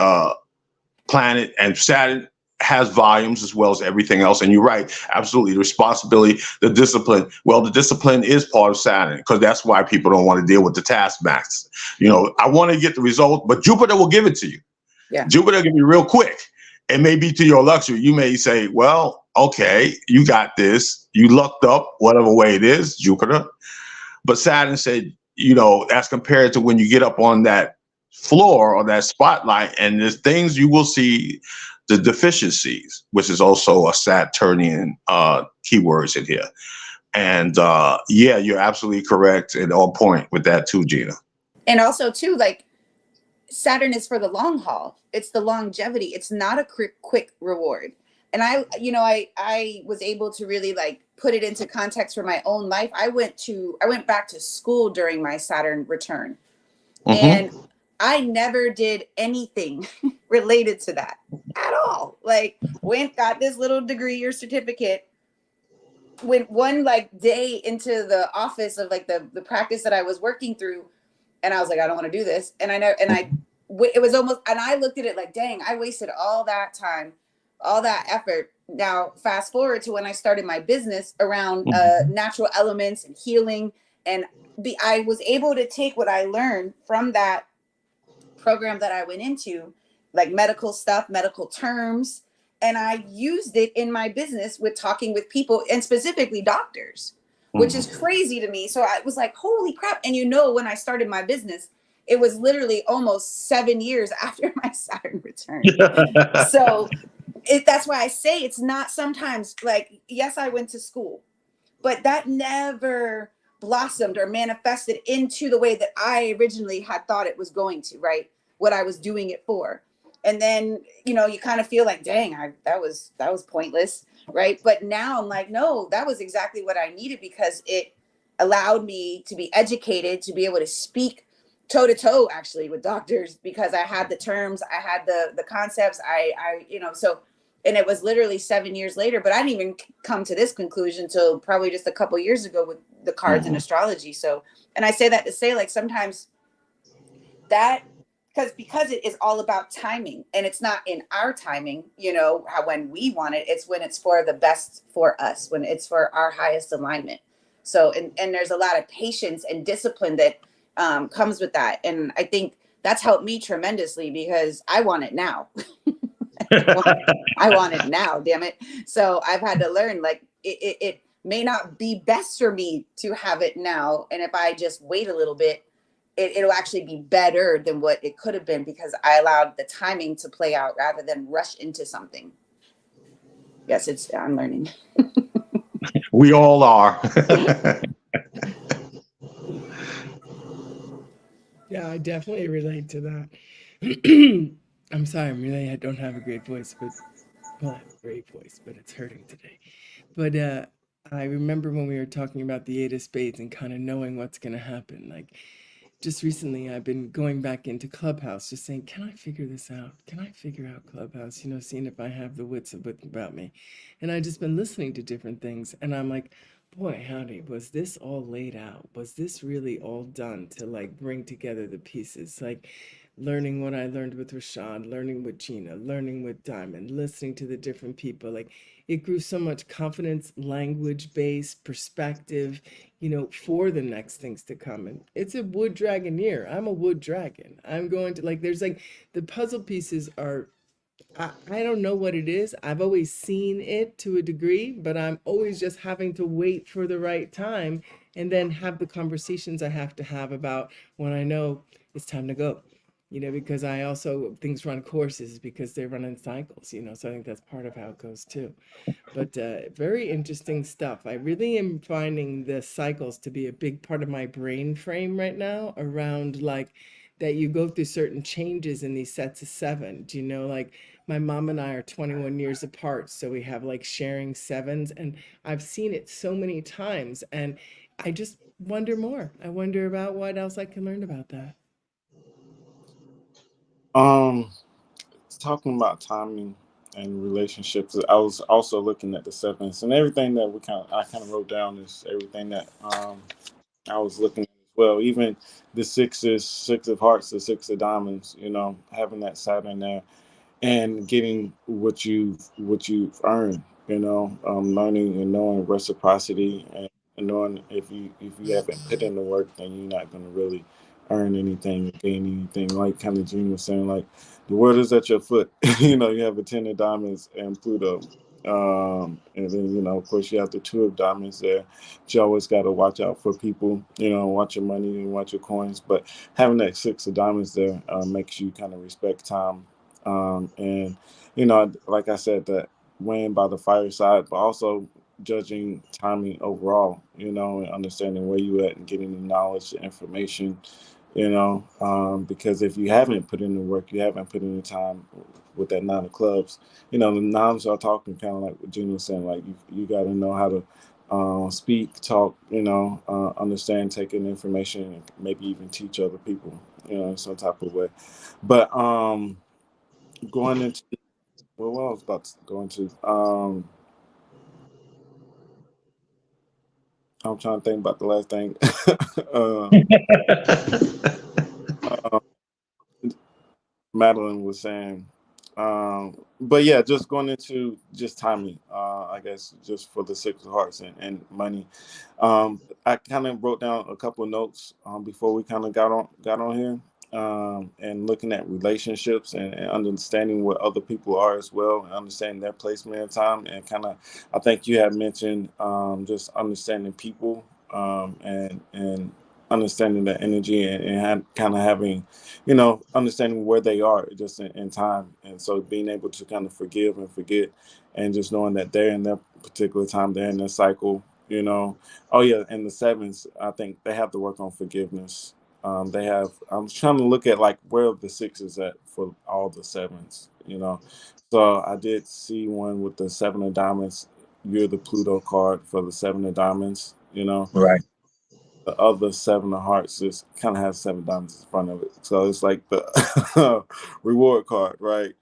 planet, and Saturn has volumes as well as everything else. And you're right, absolutely. The responsibility, the discipline. Well, the discipline is part of Saturn, because that's why people don't want to deal with the taskmasters. You know, I want to get the result, but Jupiter will give it to you. Yeah. Jupiter can be real quick. It may be to your luxury. You may say, well, okay, you got this. You lucked up, whatever way it is, Jupiter. But Saturn said, you know, as compared to when you get up on that floor or that spotlight, and there's things you will see the deficiencies, which is also a Saturnian keywords in here. And yeah, you're absolutely correct and on point with that too, Gina. And also too, like, Saturn is for the long haul. It's the longevity. It's not a quick reward. And I was able to really like put it into context for my own life. I went back to school during my Saturn return, and I never did anything related to that at all. Like, got this little degree or certificate, went one like day into the office of like the practice that I was working through, and I was like, I don't want to do this. And it was almost, and I looked at it like, dang, I wasted all that time, all that effort. Now, fast forward to when I started my business around natural elements and healing. And I was able to take what I learned from that program that I went into, like medical stuff, medical terms, and I used it in my business with talking with people, and specifically doctors, which is crazy to me. So I was like, holy crap. And you know, when I started my business, it was literally almost 7 years after my Saturn return. So that's why I say it's not sometimes like, yes, I went to school, but that never blossomed or manifested into the way that I originally had thought it was going to, right? What I was doing it for. And then, you know, you kind of feel like, dang, that was pointless, right? But now I'm like, no, that was exactly what I needed, because it allowed me to be educated, to be able to speak toe to toe actually with doctors, because I had the terms, I had the concepts, I you know, so, and it was literally 7 years later, but I didn't even come to this conclusion till probably just a couple years ago with the cards and astrology. So, and I say that to say, like, sometimes that, because it is all about timing, and it's not in our timing, you know, how when we want it, it's when it's for the best for us, when it's for our highest alignment. So, and there's a lot of patience and discipline that comes with that. And I think that's helped me tremendously, because I want it now. I want it now, damn it. So I've had to learn, like, it may not be best for me to have it now. And if I just wait a little bit, it'll actually be better than what it could have been, because I allowed the timing to play out rather than rush into something. Yes, I'm learning. We all are. Yeah, I definitely relate to that. I'm sorry, I don't have a great voice, but well, I have a great voice, but it's hurting today. But I remember when we were talking about the Eight of Spades and kind of knowing what's going to happen. Like, just recently, I've been going back into Clubhouse, just saying, can I figure this out? Can I figure out Clubhouse? You know, seeing if I have the wits about me. And I've just been listening to different things. And I'm like, boy, howdy, was this all laid out? Was this really all done to like bring together the pieces? Like, learning what I learned with Rashad, learning with Gina, learning with Diamond, listening to the different people. Like, it grew so much confidence, language based perspective, you know, for the next things to come. And it's a wood dragon year. I'm a wood dragon. I'm going to like, there's like the puzzle pieces are, I don't know what it is. I've always seen it to a degree, but I'm always just having to wait for the right time and then have the conversations I have to have about when I know it's time to go. You know, because I also, things run courses because they run in cycles, you know, so I think that's part of how it goes too. But very interesting stuff. I really am finding the cycles to be a big part of my brain frame right now, around like that you go through certain changes in these sets of seven. Do you know, like my mom and I are 21 years apart, so we have like sharing sevens, and I've seen it so many times, and I just wonder more. I wonder about what else I can learn about that. Um, Talking about timing and relationships, I was also looking at the sevens and everything that I kind of wrote down is everything that I was looking at as well. Even the sixes, six of hearts, the six of diamonds. You know, having that Saturn there and getting what you've earned. You know, learning and knowing reciprocity, and knowing if you haven't put in the work, then you're not going to really earn anything, gain anything. Like kind of Gene was saying, like the world is at your foot. You know, you have a ten of diamonds and Pluto. And then, you know, of course, you have the two of diamonds there. But you always got to watch out for people, you know, watch your money and watch your coins. But having that six of diamonds there makes you kind of respect time, and you know, like I said, that weighing by the fireside, but also judging timing overall, you know, and understanding where you at and getting the knowledge, the information, you know, because if you haven't put in the work, you haven't put in the time with that nine of clubs, you know, the nines are talking kind of like what Gina was saying, like you got to know how to speak, talk, you know, understand, take in information, and maybe even teach other people, you know, in some type of way. But going into what I was about to go into. I'm trying to think about the last thing. uh, uh, Madeline was saying. But yeah, just going into just timing, I guess, just for the six of hearts and money. I kind of wrote down a couple of notes before we kind of got on here, and looking at relationships and understanding what other people are as well, and understanding their placement in time, and kind of, I think you had mentioned just understanding people, and understanding the energy, and kind of having, you know, understanding where they are just in time. And so being able to kind of forgive and forget, and just knowing that they're in their particular time, they're in their cycle, you know. Oh, yeah. And the sevens, I think they have to work on forgiveness. I'm trying to look at like where the sixes at for all the sevens, you know. So I did see one with the seven of diamonds. You're the Pluto card for the seven of diamonds, you know. Right. The other seven of hearts just kind of has seven diamonds in front of it, so it's like the reward card, right?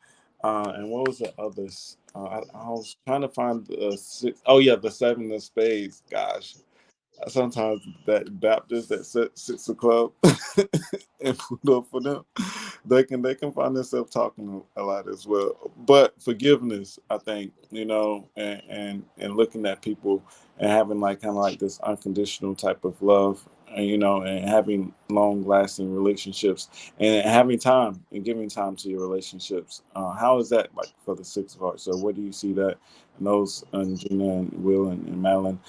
And what was the others? I was trying to find the six. Oh yeah, the seven of spades. Gosh, sometimes that Baptist that sits the club and put up for them, they can find themselves talking a lot as well. But forgiveness, I think, you know, and looking at people and having like kind of like this unconditional type of love, you know, and having long lasting relationships and having time and giving time to your relationships. How is that like for the Six of Hearts? So what do you see that in those, Gina and Will and Madeline,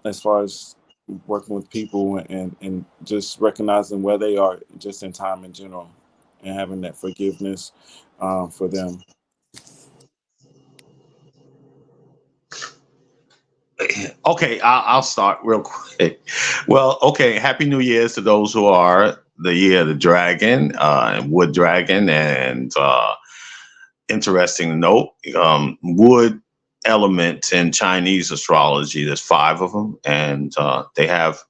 as far as working with people and just recognizing where they are just in time in general and having that forgiveness for them? Okay, I'll start real quick. Well, okay, Happy New Year's to those who are the year of the dragon, and wood dragon, and interesting to note, wood element in Chinese astrology, there's 5 of them, and they have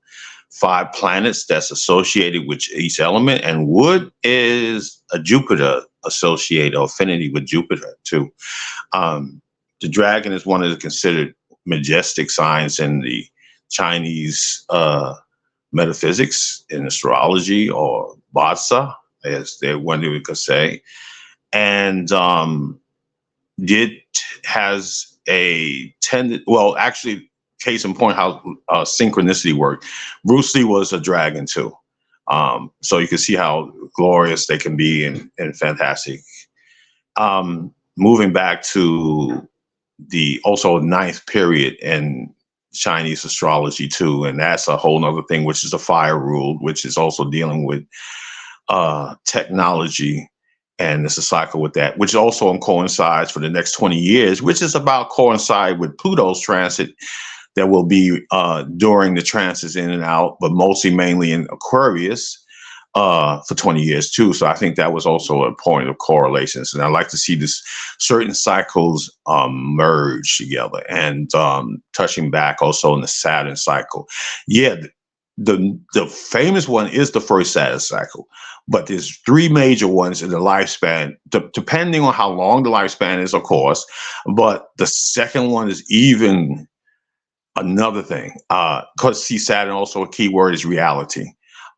5 planets that's associated with each element, and wood is a Jupiter associated affinity with Jupiter too. The dragon is one of the considered majestic signs in the Chinese metaphysics in astrology, or Basa, as they one could say. And it has a well, actually, case in point, how synchronicity worked. Bruce Lee was a dragon too. So you can see how glorious they can be and fantastic. Moving back to the also 9th period in Chinese astrology too, and that's a whole nother thing, which is the fire rule, which is also dealing with technology, and it's a cycle with that, which also coincides for the next 20 years, which is about coincide with Pluto's transit that will be during the transits in and out, but mostly mainly in Aquarius for 20 years too. So I think that was also a point of correlations. And I like to see this certain cycles merge together, and touching back also in the Saturn cycle. Yeah, the famous one is the first Saturn cycle, but there's 3 major ones in the lifespan, depending on how long the lifespan is, of course. But the second one is even another thing, because see, Saturn also a key word is reality.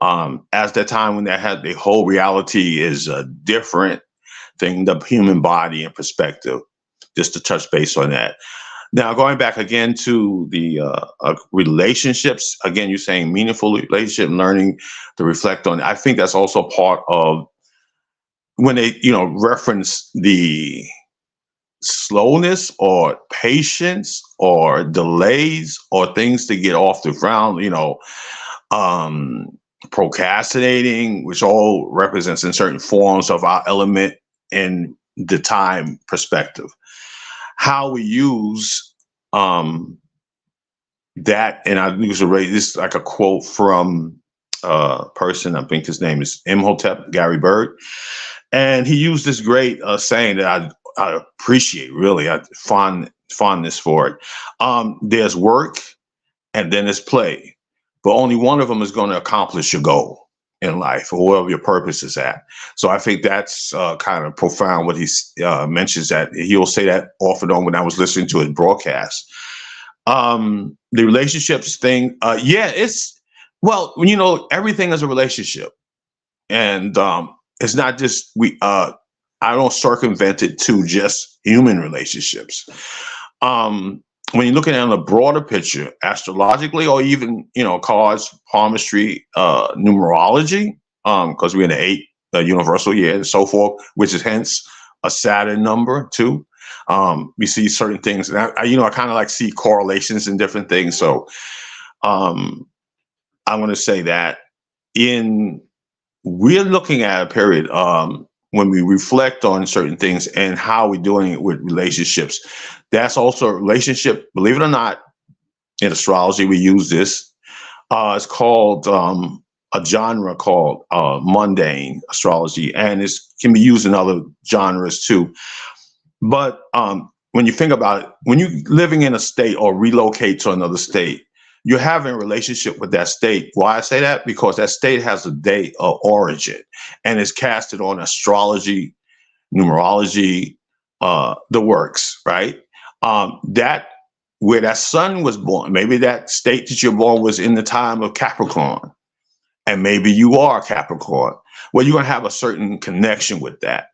As that time when they had the whole reality is a different thing, the human body and perspective, just to touch base on that. Now, going back again to the relationships, again, you're saying meaningful relationship, learning to reflect on it. I think that's also part of when they, reference the slowness or patience or delays or things to get off the ground, procrastinating, which all represents in certain forms of our element in the time perspective. How we use that, and I use this is like a quote from a person, I think his name is Imhotep, Gary Bird, and he used this great saying that I appreciate, really, I fondness for it. There's work and then there's play, but only one of them is going to accomplish your goal in life or wherever your purpose is at. So I think that's kind of profound what he mentions, that he'll say that off and on when I was listening to his broadcast. The relationships thing, it's, well, everything is a relationship, and it's not just I don't circumvent it to just human relationships. When you're looking at a broader picture, astrologically, or even, cards, palmistry, numerology, because we're in the 8th universal year and so forth, which is hence a Saturn number too. We see certain things, and I kind of like see correlations in different things. So I'm going to say that we're looking at a period when we reflect on certain things and how we're doing it with relationships. That's also a relationship, believe it or not, in astrology, we use this. It's called a genre called mundane astrology, and it can be used in other genres too. But when you think about it, when you're living in a state or relocate to another state, you're having a relationship with that state. Why I say that? Because that state has a date of origin and is casted on astrology, numerology, the works, right? That where that sun was born, maybe that state that you're born was in the time of Capricorn, and maybe you are Capricorn. Well, you're going to have a certain connection with that.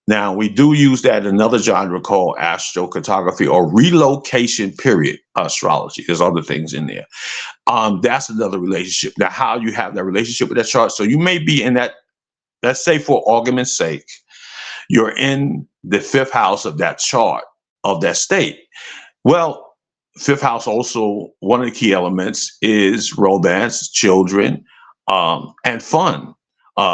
Now, we do use that in another genre called astrocartography or relocation period astrology. There's other things in there. That's another relationship. Now, how you have that relationship with that chart. So you may be in that, let's say for argument's sake, you're in the 5th house of that chart of that state. Well, 5th house also, one of the key elements is romance, children, and fun,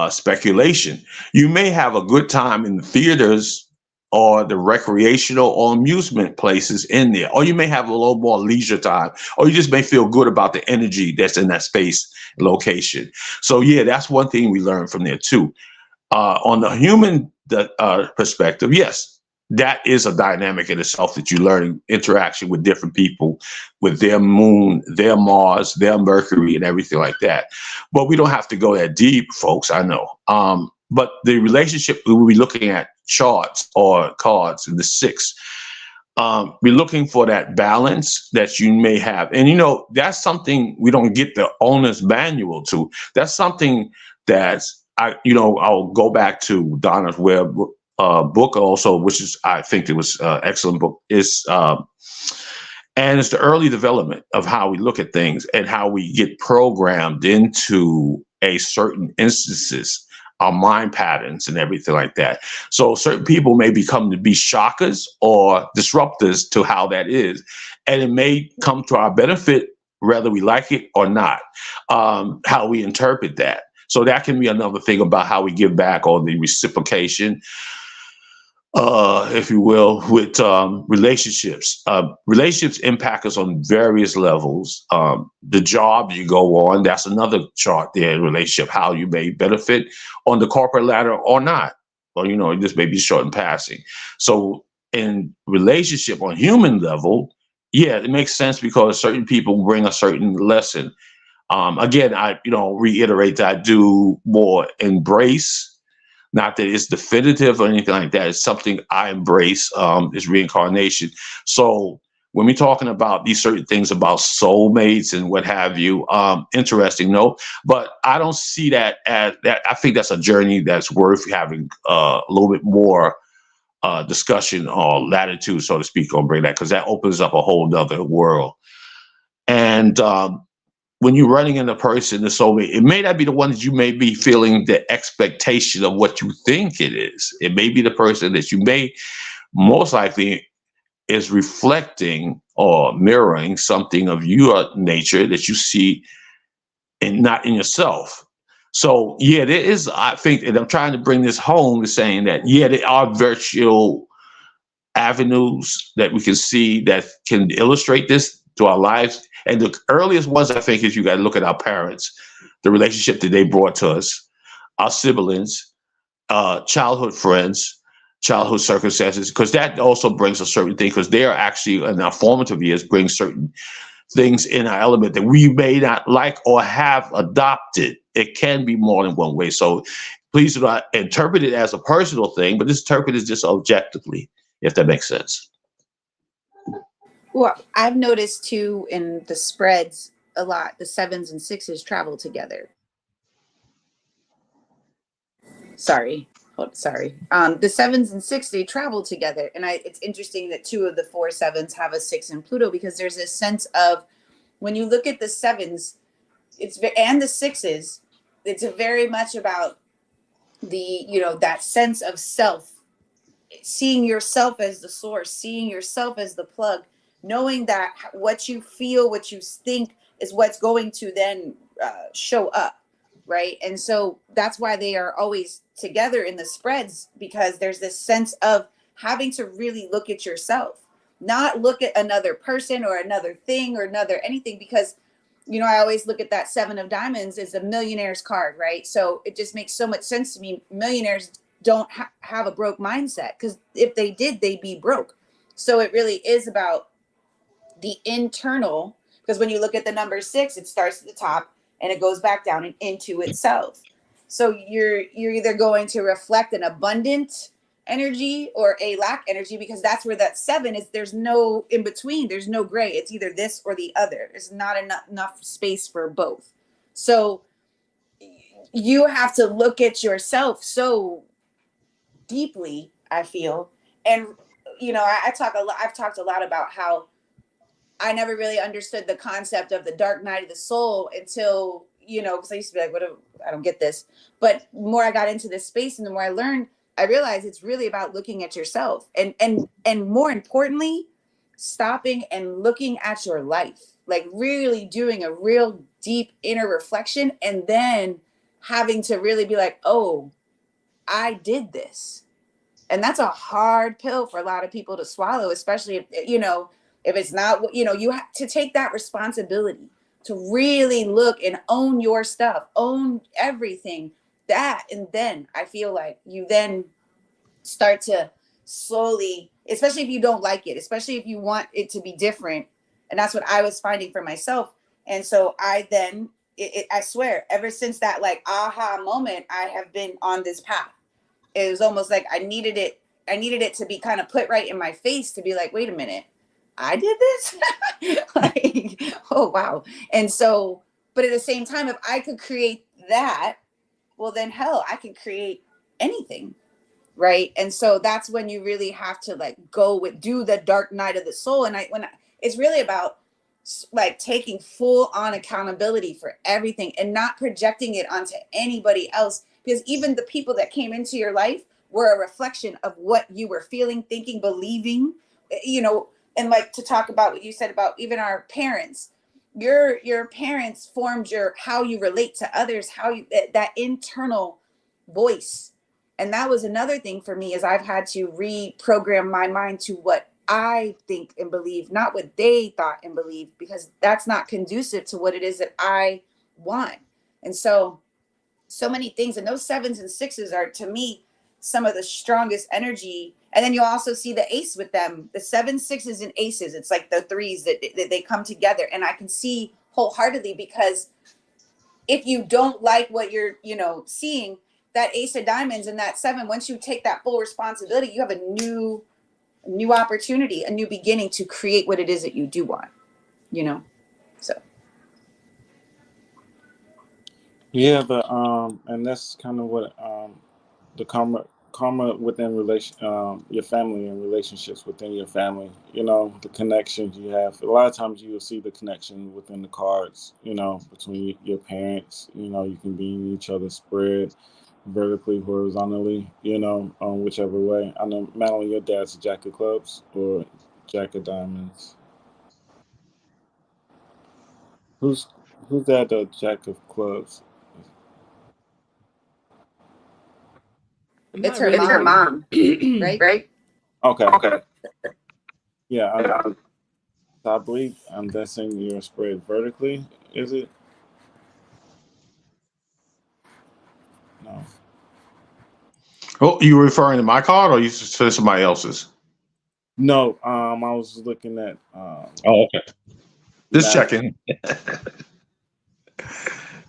speculation. You may have a good time in the theaters or the recreational or amusement places in there, or you may have a little more leisure time, or you just may feel good about the energy that's in that space location. So yeah, that's one thing we learned from there too. On the human perspective, yes, that is a dynamic in itself that you learn interaction with different people, with their moon, their Mars, their Mercury, and everything like that. But we don't have to go that deep, folks. I know. But the relationship, we'll be looking at charts or cards in the 6. We're looking for that balance that you may have. And, you know, that's something we don't get the owner's manual to. That's something that's, I'll go back to Donna's Webb book also, which is, I think it was an excellent book, and it's the early development of how we look at things and how we get programmed into a certain instances, our mind patterns and everything like that. So certain people may become to be shockers or disruptors to how that is. And it may come to our benefit, whether we like it or not, how we interpret that. So that can be another thing about how we give back, or the reciprocation, if you will, with relationships. Relationships impact us on various levels. The job you go on, that's another chart there in relationship, how you may benefit on the corporate ladder or not. Or, you know, this may be short in passing. So in relationship on human level, yeah, it makes sense because certain people bring a certain lesson. Again, I reiterate that I do more embrace. Not that it's definitive or anything like that. It's something I embrace, is reincarnation. So when we're talking about these certain things about soulmates and what have you, interesting, no, but I don't see that as that. I think that's a journey that's worth having a little bit more discussion or latitude, so to speak, on bring that, because that opens up a whole nother world. And when you're running in a person, the soulmate, it may not be the one that you may be feeling the expectation of what you think it is. It may be the person that you may most likely is reflecting or mirroring something of your nature that you see and not in yourself. So yeah, there is, I think, and I'm trying to bring this home to saying that, yeah, there are virtual avenues that we can see that can illustrate this to our lives. And the earliest ones, I think, is you got to look at our parents, the relationship that they brought to us, our siblings, childhood friends, childhood circumstances, because that also brings a certain thing, because they are actually in our formative years bring certain things in our element that we may not like or have adopted. It can be more than one way. So please do not interpret it as a personal thing, but just interpret it just objectively, if that makes sense. Well, I've noticed too in the spreads a lot, the 7s and 6s travel together. Sorry. The 7s and 6s, they travel together. And it's interesting that 2 of the 4 7s have a 6 in Pluto, because there's this sense of, when you look at the 7s, and the 6s, it's very much about the, that sense of self, seeing yourself as the source, seeing yourself as the plug, knowing that what you feel, what you think is what's going to then show up, right? And so that's why they are always together in the spreads, because there's this sense of having to really look at yourself, not look at another person or another thing or another anything, because I always look at that 7 of diamonds as a millionaire's card, right? So it just makes so much sense to me. Millionaires don't have a broke mindset, because if they did, they'd be broke. So it really is about the internal, because when you look at the number 6, it starts at the top and it goes back down and into itself. So you're either going to reflect an abundant energy or a lack energy, because that's where that 7 is. There's no in between. There's no gray. It's either this or the other. There's not enough space for both. So you have to look at yourself so deeply I feel. And, you know, I've talked a lot about how I never really understood the concept of the dark night of the soul until, you know, because I used to be like, I don't get this. But the more I got into this space and the more I learned, I realized it's really about looking at yourself and more importantly, stopping and looking at your life, like really doing a real deep inner reflection and then having to really be like, oh, I did this. And that's a hard pill for a lot of people to swallow, especially if, you know, if it's not, you know, you have to take that responsibility to really look and own your stuff, own everything that. And then I feel like you then start to slowly, especially if you don't like it, especially if you want it to be different. And that's what I was finding for myself. And so I then, I swear, ever since that like aha moment, I have been on this path. It was almost like I needed it to be kind of put right in my face to be like, wait a minute, I did this? Like, oh, wow. And so, but at the same time, if I could create that, well, then hell, I can create anything. Right. And so that's when you really have to like do the dark night of the soul. And it's really about like taking full on accountability for everything and not projecting it onto anybody else. Because even the people that came into your life were a reflection of what you were feeling, thinking, believing, you know, and like to talk about what you said about even our parents, your parents formed how you relate to others, that internal voice. And that was another thing for me is I've had to reprogram my mind to what I think and believe, not what they thought and believed, because that's not conducive to what it is that I want. And so many things, and those 7s and 6s are to me some of the strongest energy. And then you also see the ace with them, the 7s, 6s, and aces. It's like the 3s that they come together. And I can see wholeheartedly, because if you don't like what you're, you know, seeing, that ace of diamonds and that 7, once you take that full responsibility, you have a new opportunity, a new beginning to create what it is that you do want, you know? So. Yeah, and that's kind of what the karma within your family and relationships within your family. You know, the connections you have. A lot of times you will see the connection within the cards. You know, between your parents. You know, you can be in each other's spread, vertically, horizontally. You know, whichever way. I know, Madeline, your dad's a Jack of Clubs or Jack of Diamonds. Who's that? The Jack of Clubs. I'm It's not her really mom, sure. right? Okay. Yeah, I believe I'm guessing you're spread vertically. Is it? No. Oh, you referring to my card or you to somebody else's? No. I was looking at. Oh, okay. Just Matt. checking.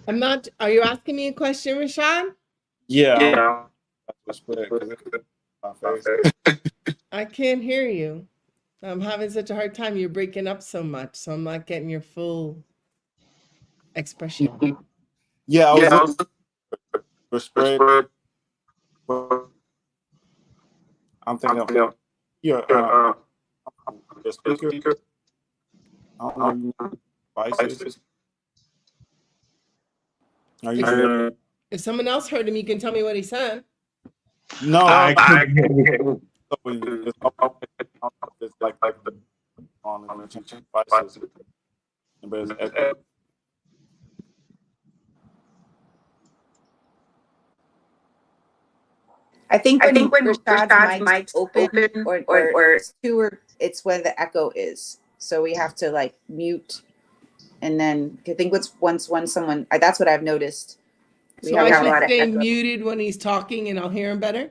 I'm not. Are you asking me a question, Rashad? Yeah. I'm spread because it's my face. I can't hear you. I'm having such a hard time. You're breaking up so much, so I'm not getting your full expression. Yeah, I was looking for spread. I'm thinking of your speaker. I don't know devices. Are you there? If someone else heard him, you can tell me what he said. No, I can it's like the on the devices. But it's echo. I think when Rashad's mic's open or it's when the echo is. So we have to like mute, and then I think once someone, that's what I've noticed. So I should stay muted when he's talking and I'll hear him better?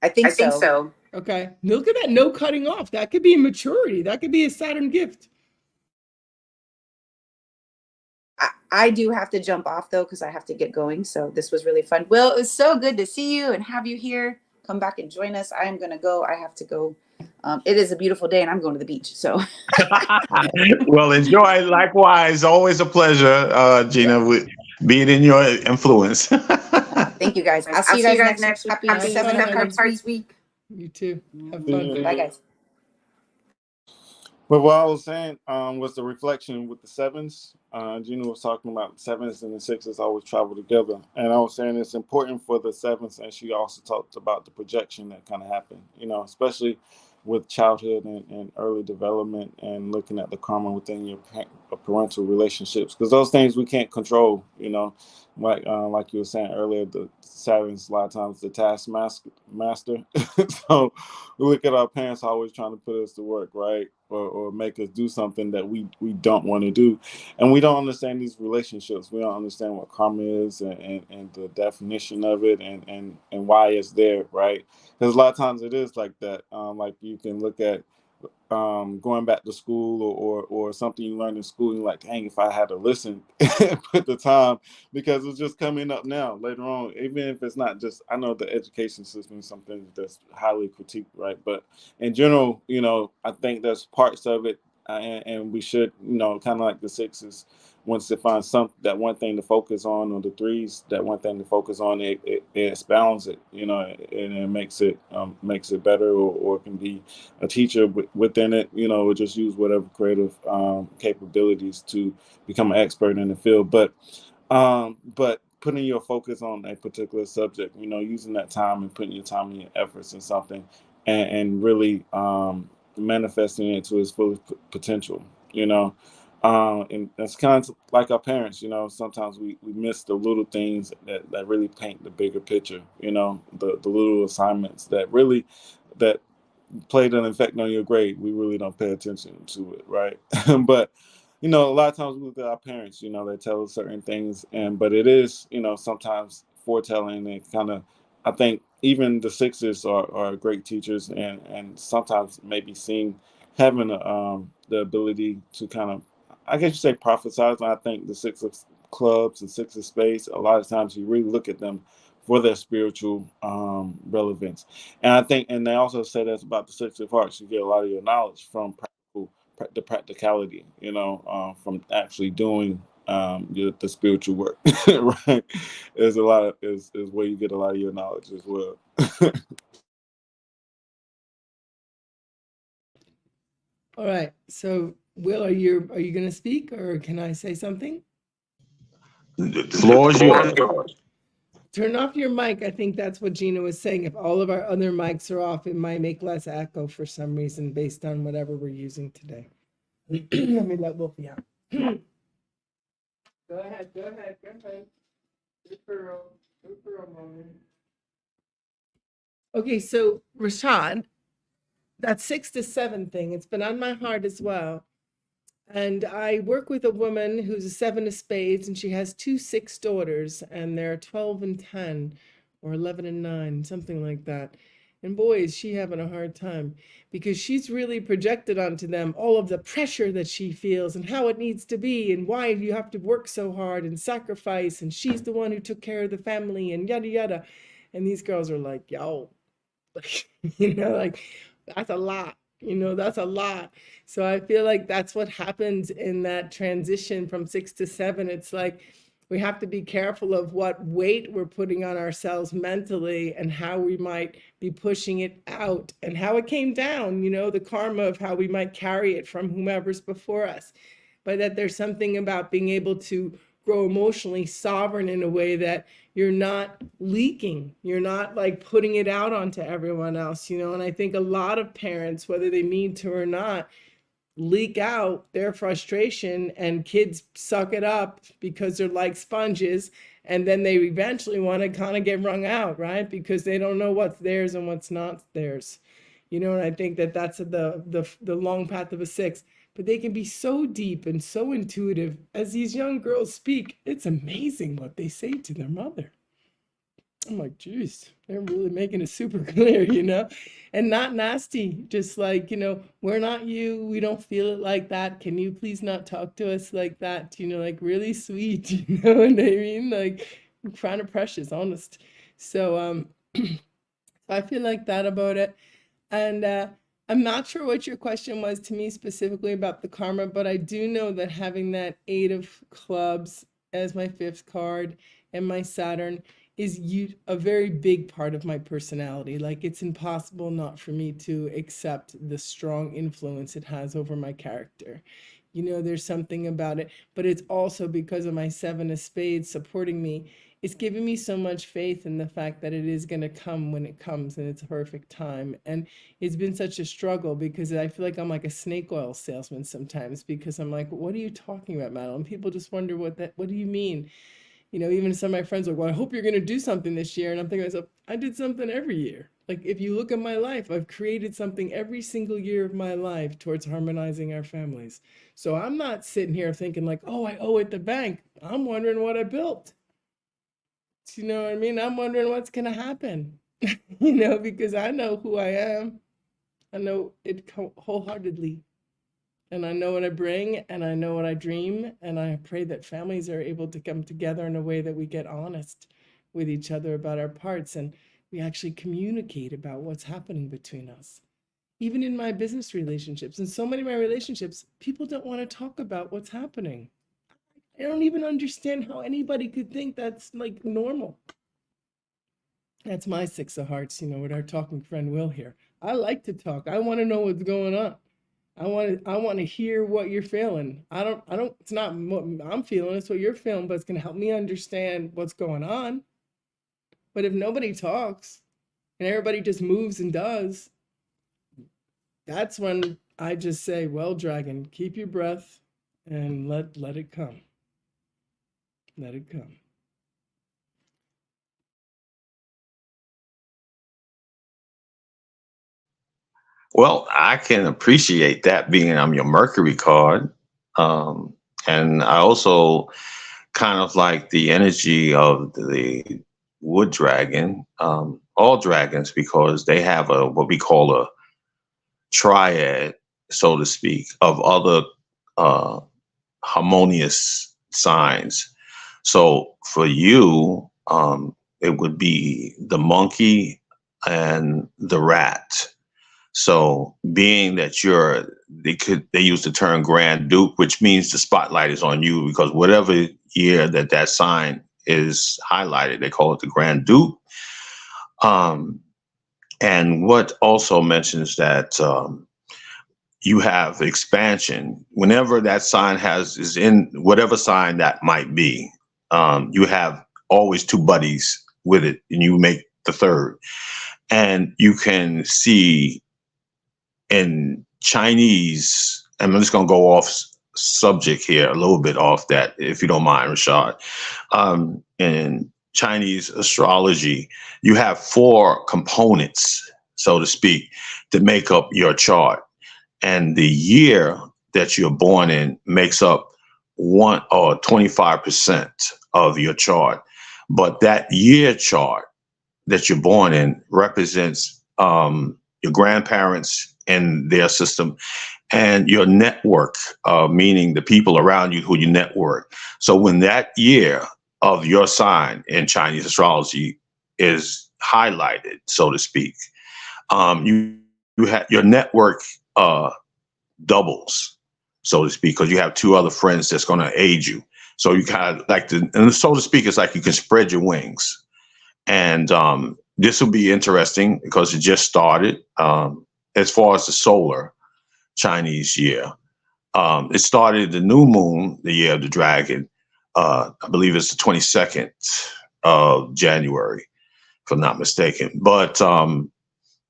I think so. Okay. Look at that. No cutting off. That could be maturity. That could be a Saturn gift. I do have to jump off though, because I have to get going. So this was really fun. Will, it was so good to see you and have you here. Come back and join us. I am going to go. I have to go. It is a beautiful day and I'm going to the beach. So. Well, enjoy. Likewise. Always a pleasure, Gina, with being in your influence. Thank you guys. I'll see you guys next week. Happy 7 of Hearts week. You too. Have See fun. you. Bye, guys. But what I was saying was the reflection with the sevens. Gina was talking about the sevens and the sixes always travel together. And I was saying it's important for the sevens. And she also talked about the projection that kind of happened, especially with childhood and early development and looking at the karma within your parental relationships. Because those things we can't control, like you were saying earlier, the Saturn's a lot of times the taskmaster. So we look at our parents always trying to put us to work, right? Or make us do something that we don't want to do. And we don't understand these relationships. We don't understand what karma is and the definition of it and why it's there, right? Because a lot of times it is like that. Like you can look at going back to school or something you learned in school, you're like, dang, if I had to listen and put the time, because it's just coming up now later on, even if it's not just, I know the education system is something that's highly critiqued, right? But in general, I think there's parts of it, and we should, kind of like the sixes, once they find that one thing to focus on, or the threes, that one thing to focus on, it expounds it, and it makes it better, or it can be a teacher within it, or just use whatever creative capabilities to become an expert in the field. But putting your focus on a particular subject, using that time and putting your time and your efforts in something, and really manifesting it to its fullest potential, and that's kind of like our parents, sometimes we miss the little things that really paint the bigger picture, the little assignments that played an effect on your grade. We really don't pay attention to it, right? But a lot of times we look at our parents, they tell us certain things, but it is, sometimes foretelling, and kind of, I think even the sixes are great teachers, and sometimes maybe having the ability to kind of, I guess you say, prophesize. And I think the six of clubs and six of spades, a lot of times you really look at them for their spiritual relevance. And I think, and they also say that's about the six of hearts. You get a lot of your knowledge from the practicality, from actually doing the spiritual work, right? There's a lot of is where you get a lot of your knowledge as well. All right. So, Will, are you going to speak, or can I say something? The floor is yours. Turn off your mic. I think that's what Gina was saying. If all of our other mics are off, it might make less echo for some reason based on whatever we're using today. Let me let Wolfie out. Go ahead. Good girl. Moment. Okay, so Rashad, that 6 to 7 thing, it's been on my heart as well. And I work with a woman who's a 7 of spades, and she has 2 6 daughters, and they're 12 and 10, or 11 and 9, something like that. And boy, is she having a hard time, because she's really projected onto them all of the pressure that she feels and how it needs to be and why you have to work so hard and sacrifice. And she's the one who took care of the family and yada, yada. And these girls are like, yo, like that's a lot. That's a lot. So I feel like that's what happens in that transition from 6 to 7. It's like we have to be careful of what weight we're putting on ourselves mentally and how we might be pushing it out and how it came down, the karma of how we might carry it from whomever's before us. But that there's something about being able to grow emotionally sovereign in a way that you're not leaking, you're not like putting it out onto everyone else, and I think a lot of parents, whether they mean to or not, leak out their frustration, and kids suck it up because they're like sponges, and then they eventually want to kind of get wrung out, right? Because they don't know what's theirs and what's not theirs, and I think that that's the long path of a 6. But they can be so deep and so intuitive. As these young girls speak, it's amazing what they say to their mother. I'm like, geez, they're really making it super clear, and not nasty. Just like, we're not you. We don't feel it like that. Can you please not talk to us like that? Like really sweet, you know what I mean? Like kind of precious, honest. So I feel like that about it. And I'm not sure what your question was to me specifically about the karma, but I do know that having that 8 of clubs as my 5th card and my Saturn is a very big part of my personality. Like, it's impossible not for me to accept the strong influence it has over my character. You know, there's something about it, but it's also because of my 7 of spades supporting me. It's giving me so much faith in the fact that it is going to come when it comes and it's a perfect time. And it's been such a struggle because I feel like I'm like a snake oil salesman sometimes, because I'm like, what are you talking about, Madeline? People just wonder what do you mean? You know, even some of my friends are like, well, I hope you're going to do something this year. And I'm thinking to myself, I did something every year. Like, if you look at my life, I've created something every single year of my life towards harmonizing our families. So I'm not sitting here thinking like, oh, I owe it to bank. I'm wondering what I built. You know what I mean? I'm wondering what's going to happen, you know, because I know who I am. I know it wholeheartedly. And I know what I bring, and I know what I dream, and I pray that families are able to come together in a way that we get honest with each other about our parts, and we actually communicate about what's happening between us. Even in my business relationships, and so many of my relationships, people don't want to talk about what's happening. I don't even understand how anybody could think that's like normal. That's my 6 of hearts, you know, with our talking friend Will here. I like to talk. I want to know what's going on. I want to hear what you're feeling. I don't, it's not what I'm feeling, it's what you're feeling, but it's going to help me understand what's going on. But if nobody talks and everybody just moves and does, that's when I just say, well, dragon, keep your breath and let it come. Let it come. Well, I can appreciate that, being I'm your Mercury card. Um, and I also kind of like the energy of the wood dragon, all dragons, because they have a what we call a triad, so to speak, of other uh, harmonious signs. So for you, it would be the monkey and the rat. So being that they use the term Grand Duke, which means the spotlight is on you, because whatever year that sign is highlighted, they call it the Grand Duke. And what also mentions that you have expansion whenever that sign is in whatever sign that might be. You have always 2 buddies with it, and you make the third, and you can see in Chinese, I'm just going to go off subject here a little bit off that, if you don't mind, Rashad. In Chinese astrology, you have 4 components, so to speak, to make up your chart. And the year that you're born in makes up 1 or 25% of your chart. But that year chart that you're born in represents your grandparents and their system, and your network, meaning the people around you who you network. So when that year of your sign in Chinese astrology is highlighted, so to speak, you have your network doubles, so to speak, because you have 2 other friends that's going to aid you. So you kind of like and so to speak, it's like you can spread your wings. And this will be interesting because it just started. As far as the solar Chinese year, it started the new moon, the year of the dragon. I believe it's the 22nd of January, if I'm not mistaken. But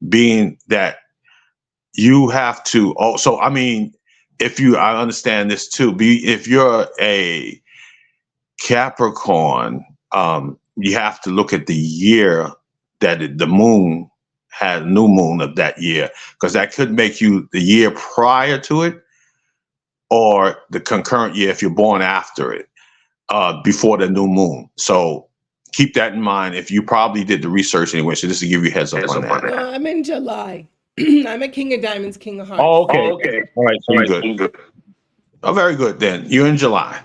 being that you have to also, I mean, I understand this too, if you're a Capricorn, you have to look at the year that the moon had, new moon of that year, because that could make you the year prior to it or the concurrent year if you're born after it, before the new moon. So keep that in mind if you probably did the research anyway. So just to give you a heads up on that. No, I'm in July. I'm a King of Diamonds, King of Hearts. Oh, okay. All right. So you're good. Oh, very good then. You're in July.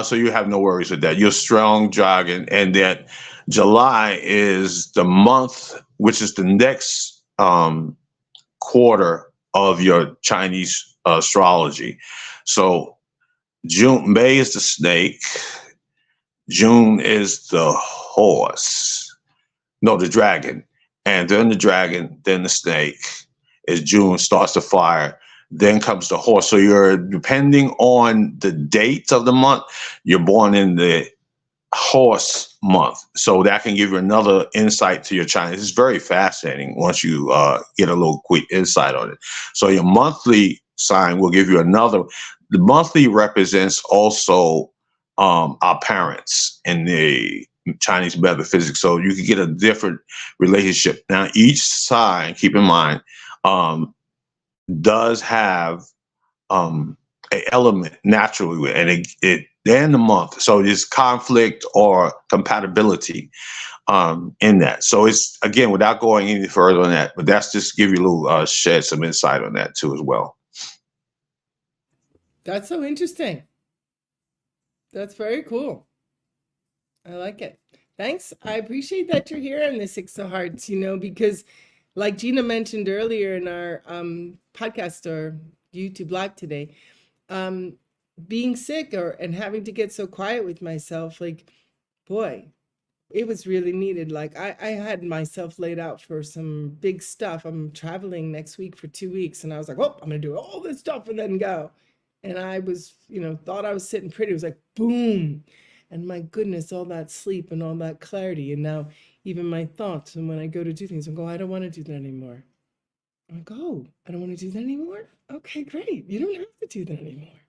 So you have no worries with that. You're strong dragon, and that July is the month, which is the next quarter of your Chinese astrology. So May is the snake, June is the horse. No, the dragon. And then the dragon, then the snake. Is June starts the fire. Then comes the horse. So you're, depending on the date of the month, you're born in the horse month. So that can give you another insight to your Chinese. It's very fascinating once you get a little quick insight on it. So your monthly sign will give you another. The monthly represents also our parents in the Chinese metaphysics. So you can get a different relationship. Now, each sign, keep in mind, does have an element naturally, and it then the month. So there's conflict or compatibility in that. So it's, again, without going any further on that, but that's just give you a little shed some insight on that too as well. That's so interesting. That's very cool. I like it. Thanks. I appreciate that you're here on the Six of Hearts, because like Gina mentioned earlier in our podcast or YouTube live today, being sick and having to get so quiet with myself, like, boy, it was really needed. Like I had myself laid out for some big stuff. I'm traveling next week for 2 weeks, and I was like, oh, I'm gonna do all this stuff and then go. And I was, thought I was sitting pretty. It was like, boom. And my goodness, all that sleep and all that clarity. And now even my thoughts. And when I go to do things, I go, I don't want to do that anymore. I go, I don't want to do that anymore. Okay, great. You don't have to do that anymore.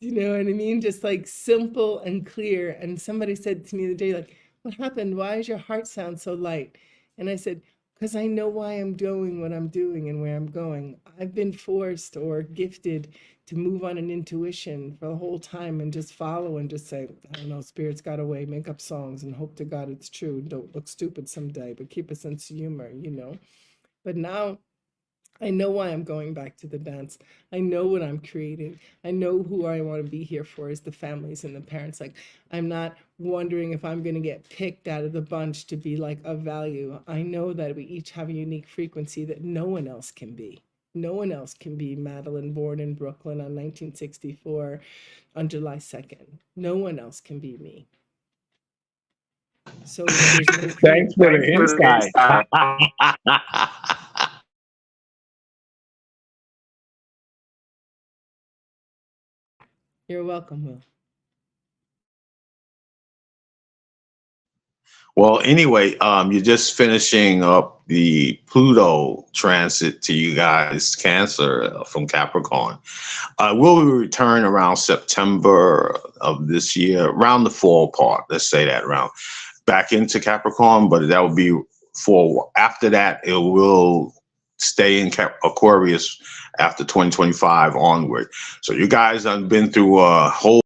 You know what I mean? Just like simple and clear. And somebody said to me the other day, like, what happened? Why does your heart sound so light? And I said, because I know why I'm doing what I'm doing and where I'm going. I've been forced or gifted to move on an intuition for the whole time and just follow and just say, I don't know, spirit's got a way, make up songs and hope to God it's true. Don't look stupid someday, but keep a sense of humor, But now I know why I'm going back to the dance. I know what I'm creating. I know who I want to be here for is the families and the parents. Like, I'm not wondering if I'm going to get picked out of the bunch to be like of value. I know that we each have a unique frequency that no one else can be. No one else can be Madeline, born in Brooklyn on 1964 on July 2nd. No one else can be me. So there's no Thanks for the insight. You're welcome, Will. Well, anyway, you're just finishing up the Pluto transit to you guys, Cancer from Capricorn. Will we return around September of this year, around the fall part? Let's say that around back into Capricorn, but that will be for after that. It will stay in Aquarius after 2025 onward. So you guys have been through a whole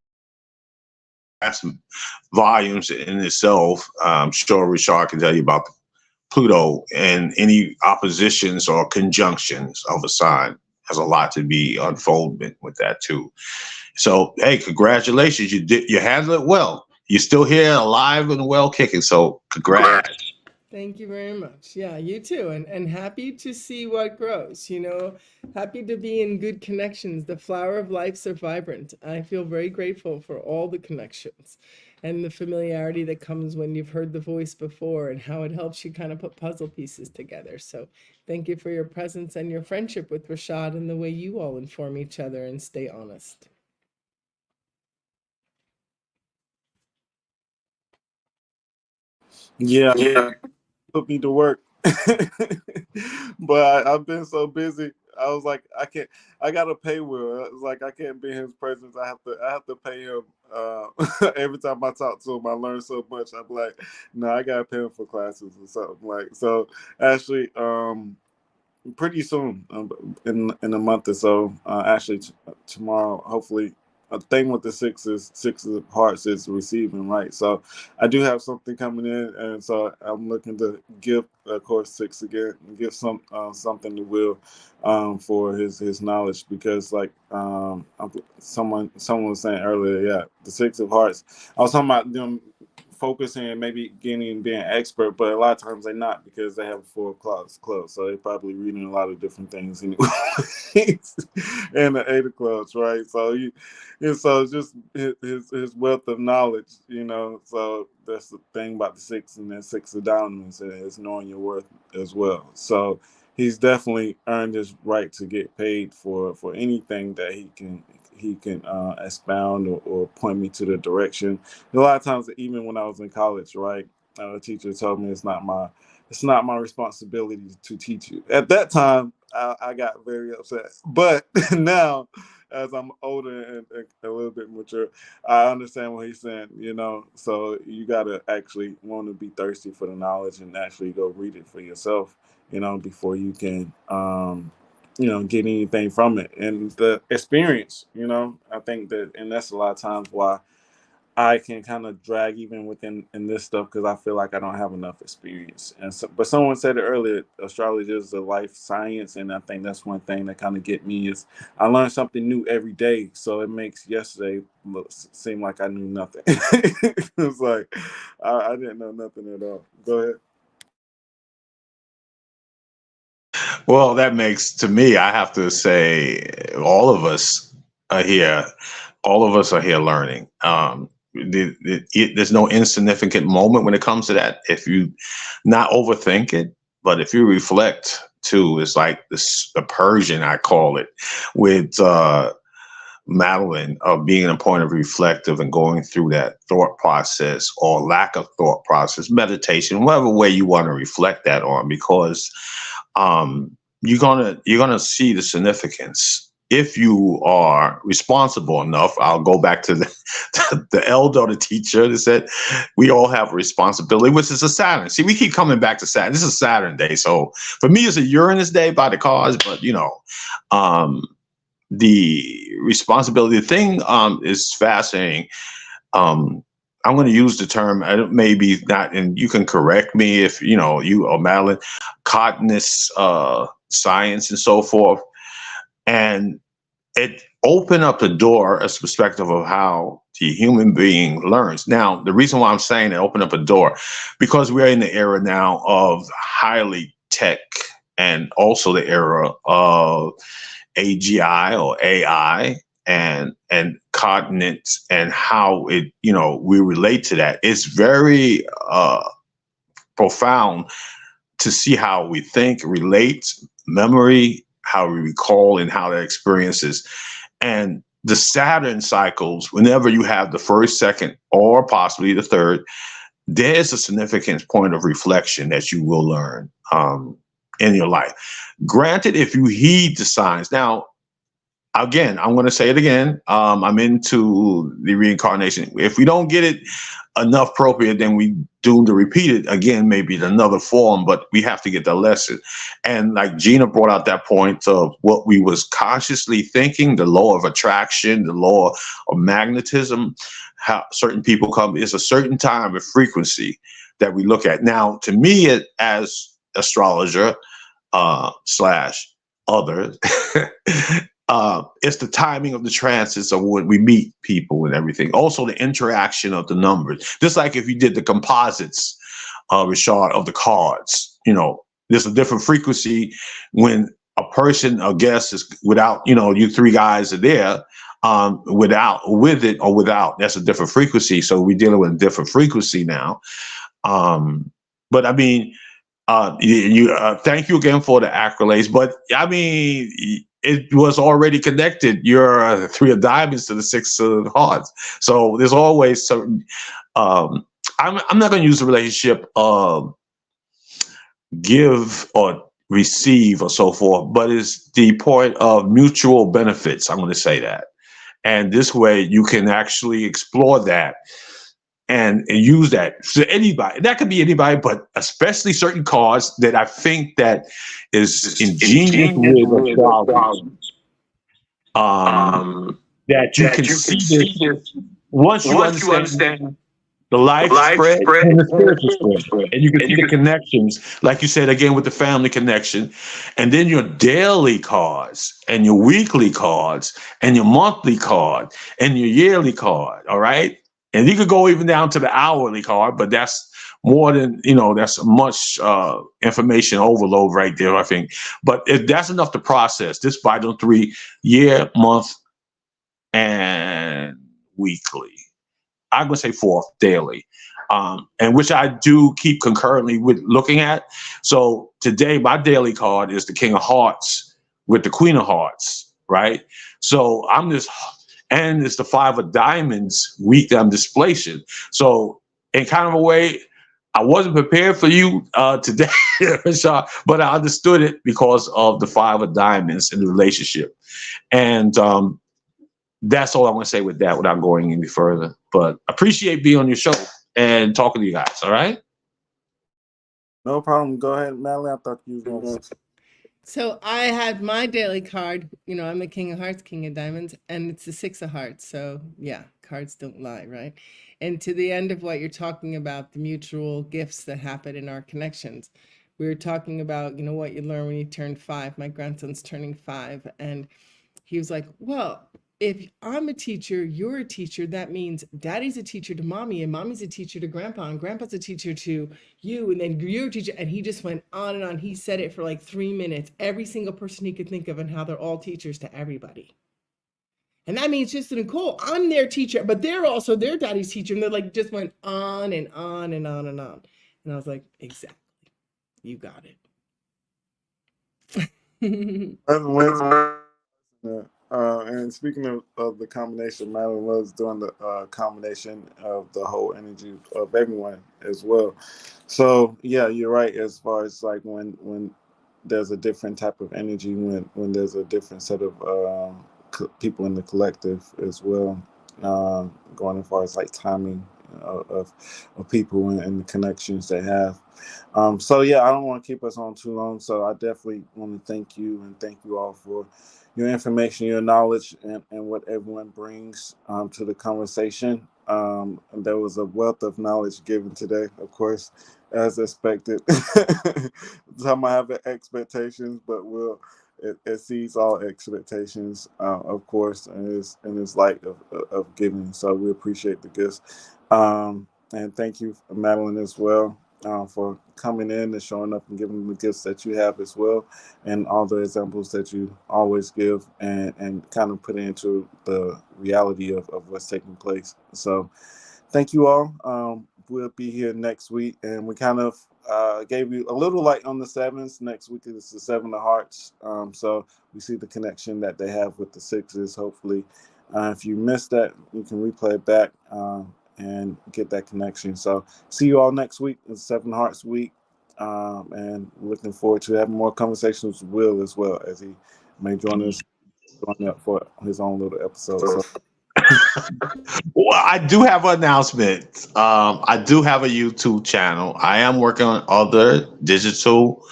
volumes in itself. I'm sure Richard can tell you about Pluto, and any oppositions or conjunctions of a sign has a lot to be unfoldment with that too. So, hey, congratulations. You handled it well. You're still here alive and well kicking. So congrats. Thank you very much. Yeah, you too. And happy to see what grows, happy to be in good connections. The flower of lives are vibrant. I feel very grateful for all the connections and the familiarity that comes when you've heard the voice before and how it helps you kind of put puzzle pieces together. So thank you for your presence and your friendship with Rashad and the way you all inform each other and stay honest. Yeah, put me to work. But I've been so busy. I was like, I gotta pay Will. It's like I can't be in his presence. I have to pay him. Every time I talk to him, I learn so much. I'm like, no, I gotta pay him for classes or something. Like, so actually, pretty soon, in a month or so, actually tomorrow, hopefully. A thing with the six of hearts is receiving, right? So I do have something coming in, and so I'm looking to give, of course, six again, and give something to Will, for his knowledge, because like someone was saying earlier, yeah, the six of hearts. I was talking about them focusing and maybe being expert, but a lot of times they're not because they have 4 o'clock club, so they're probably reading a lot of different things anyway. And the 8 o'clocks, right? So and so it's just his wealth of knowledge, So that's the thing about the 6 and that 6 of diamonds is knowing your worth as well. So he's definitely earned his right to get paid for anything that he can expound or point me to the direction. A lot of times, even when I was in college, right, the teacher told me it's not my responsibility to teach you. At that time, I got very upset, but now, as I'm older and a little bit mature, I understand what he's saying. So you gotta actually want to be thirsty for the knowledge and actually go read it for yourself. Before you can get anything from it. And the experience, I think and that's a lot of times why I can kind of drag even within in this stuff because I feel like I don't have enough experience. And so, but someone said it earlier, astrology is a life science, and I think that's one thing that kind of get me is I learn something new every day, so it makes yesterday seem like I knew nothing. It's like I didn't know nothing at all. Go ahead. Well, that makes, to me, I have to say, all of us are here. All of us are here learning. There's no insignificant moment when it comes to that. If you not overthink it, but if you reflect too, it's like the Persian, I call it, with Madeline, of being a point of reflective and going through that thought process or lack of thought process, meditation, whatever way you want to reflect that on, because you're gonna see the significance if you are responsible enough. I'll go back to the elder, the teacher, that said we all have a responsibility, which is a Saturn. See, we keep coming back to Saturn. This is Saturn day, so for me, it's a Uranus day by the cards, but the responsibility thing is fascinating. I'm going to use the term, maybe not, and you can correct me if you or Madeline, cognitive science and so forth, and it opened up the door as a perspective of how the human being learns. Now, the reason why I'm saying it opened up a door, because we're in the era now of highly tech, and also the era of AGI or AI and cognate, and how it we relate to that. It's very profound to see how we think, relate, memory, how we recall, and how that experiences. And the Saturn cycles, whenever you have the first, second, or possibly the third, there's a significant point of reflection that you will learn in your life. Granted, if you heed the signs. Now, again, I'm going to say it again. I'm into the reincarnation. If we don't get it enough appropriate, then we doomed to repeat it again, maybe in another form, but we have to get the lesson. And like Gina brought out that point of what we was consciously thinking, the law of attraction, the law of magnetism, how certain people come, is a certain time of frequency that we look at. Now, to me, as astrologer slash others, it's the timing of the transits of when we meet people and everything. Also, the interaction of the numbers. Just like if you did the composites, Rashad, of the cards, there's a different frequency when a person, a guest, is without, you three guys are there, with it or without. That's a different frequency. So we're dealing with a different frequency now. But I mean, thank you again for the accolades. But I mean, it was already connected. Your 3 of diamonds to the 6 of hearts. So there's always certain. I'm not going to use the relationship of give or receive or so forth, but it's the point of mutual benefits. I'm going to say that, and this way you can actually explore that. And use that to anybody. That could be anybody, but especially certain cards that I think that is ingenious with astrology. That you can see this once you understand the life spread and the spiritual spread. And you can see the connections, like you said, again, with the family connection. And then your daily cards and your weekly cards and your monthly card and your yearly card, all right? And you could go even down to the hourly card, but that's more than, that's much information overload right there, I think. But that's enough to process this Biden 3 year, month, and weekly. I'm going to say fourth daily, and which I do keep concurrently with looking at. So today, my daily card is the King of Hearts with the Queen of Hearts, right? So and it's the Five of Diamonds week that I'm displacing. So in kind of a way, I wasn't prepared for you today, Rashad, but I understood it because of the Five of Diamonds in the relationship. And that's all I want to say with that without going any further. But appreciate being on your show and talking to you guys. All right. No problem. Go ahead, Madeline. I thought you was going to. So I had my daily card. I'm the King of Hearts, King of Diamonds, and it's the Six of Hearts. So yeah, cards don't lie, right? And to the end of what you're talking about, the mutual gifts that happen in our connections. We were talking about, what you learn when you turn 5. My grandson's turning 5, and he was like, well, if I'm a teacher, you're a teacher, that means daddy's a teacher to mommy, and mommy's a teacher to grandpa, and grandpa's a teacher to you, and then you're a teacher. And he just went on and on. He said it for like 3 minutes, every single person he could think of, and how they're all teachers to everybody. And that means just Nicole, I'm their teacher, but they're also their daddy's teacher. And they're like, just went on and on and on and on. And I was like, exactly. You got it. And speaking of the combination, Madeline was doing the combination of the whole energy of everyone as well. So yeah, you're right. As far as like when there's a different type of energy, when there's a different set of people in the collective as well, going as far as like timing of people and the connections they have. So yeah, I don't want to keep us on too long. So I definitely want to thank you and thank you all for your information, your knowledge, and what everyone brings to the conversation. And there was a wealth of knowledge given today, of course, as expected. Some I have expectations, but it exceeds all expectations, of course, and it's light of giving. So we appreciate the gifts. And thank you, Madeline, as well, for coming in and showing up and giving the gifts that you have as well, and all the examples that you always give, and kind of put into the reality of what's taking place. So thank you all. We'll be here next week, and we kind of gave you a little light on the sevens. Next week is the Seven of Hearts. So we see the connection that they have with the sixes, hopefully. If you missed that, you can replay it back and get that connection. So see you all next week. It's Seven Hearts week. And looking forward to having more conversations with Will as well, as he may join up for his own little episode. So Well, I do have an announcement. I do have a YouTube channel. I am working on other digital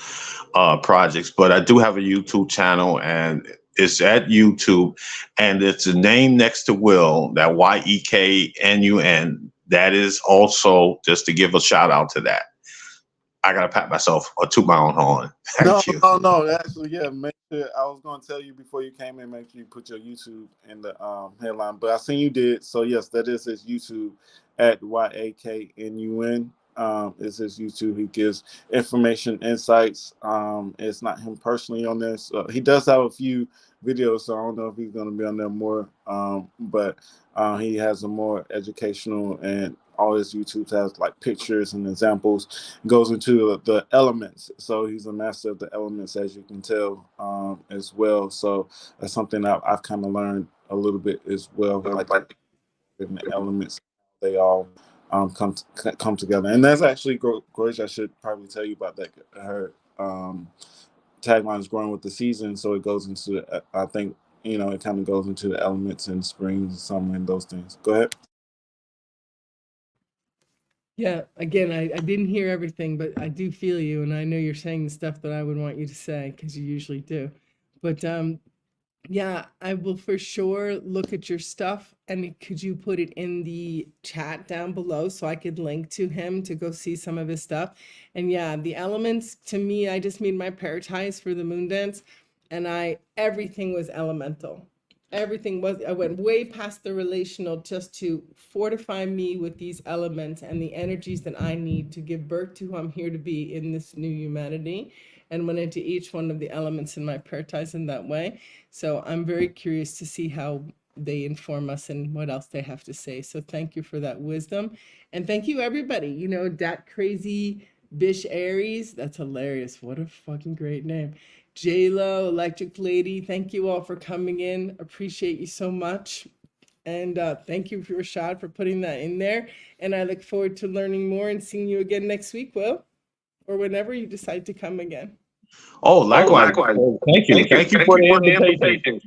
projects, but I do have a YouTube channel, and it's at YouTube, and it's a name next to Will, that YEKNUN. That is also just to give a shout out to that. I gotta pat myself or toot my own horn. Thank you. No. Actually, yeah. Make sure, I was going to tell you before you came in. Make sure you put your YouTube in the headline. But I seen you did. So yes, that is his YouTube at YAKNUN. Is his YouTube. He gives information, insights. It's not him personally on this. He does have a few videos, so I don't know if he's going to be on there more. But he has a more educational, and all his YouTube has like pictures and examples, goes into the elements. So he's a master of the elements, as you can tell, as well. So that's something I've kind of learned a little bit as well, like in the elements, they all come together. And that's actually Grace, I should probably tell you about that. Her tagline is growing with the season, so it goes into, I think, it kind of goes into the elements and spring, summer, and those things. Go ahead. Yeah, again, I didn't hear everything, but I do feel you, and I know you're saying the stuff that I would want you to say, because you usually do. But yeah, I will for sure look at your stuff, and could you put it in the chat down below so I could link to him to go see some of his stuff? And yeah, the elements, to me, I just made my prayer ties for the moon dance, and everything was elemental. everything was, I went way past the relational just to fortify me with these elements and the energies that I need to give birth to who I'm here to be in this new humanity, and went into each one of the elements in my prioritized in that way. So I'm very curious to see how they inform us and what else they have to say. So thank you for that wisdom. And thank you, everybody. You know, that crazy Bish Aries, that's hilarious. What a fucking great name. J-Lo, Electric Lady, thank you all for coming in. Appreciate you so much. And thank you, Rashad, for putting that in there. And I look forward to learning more and seeing you again next week, Will, or whenever you decide to come again. Oh, likewise. Thank you. Thank you for the invitation.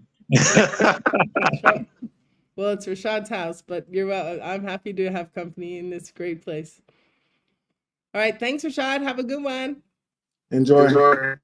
Well, it's Rashad's house, but you're well. I'm happy to have company in this great place. All right. Thanks, Rashad. Have a good one. Enjoy.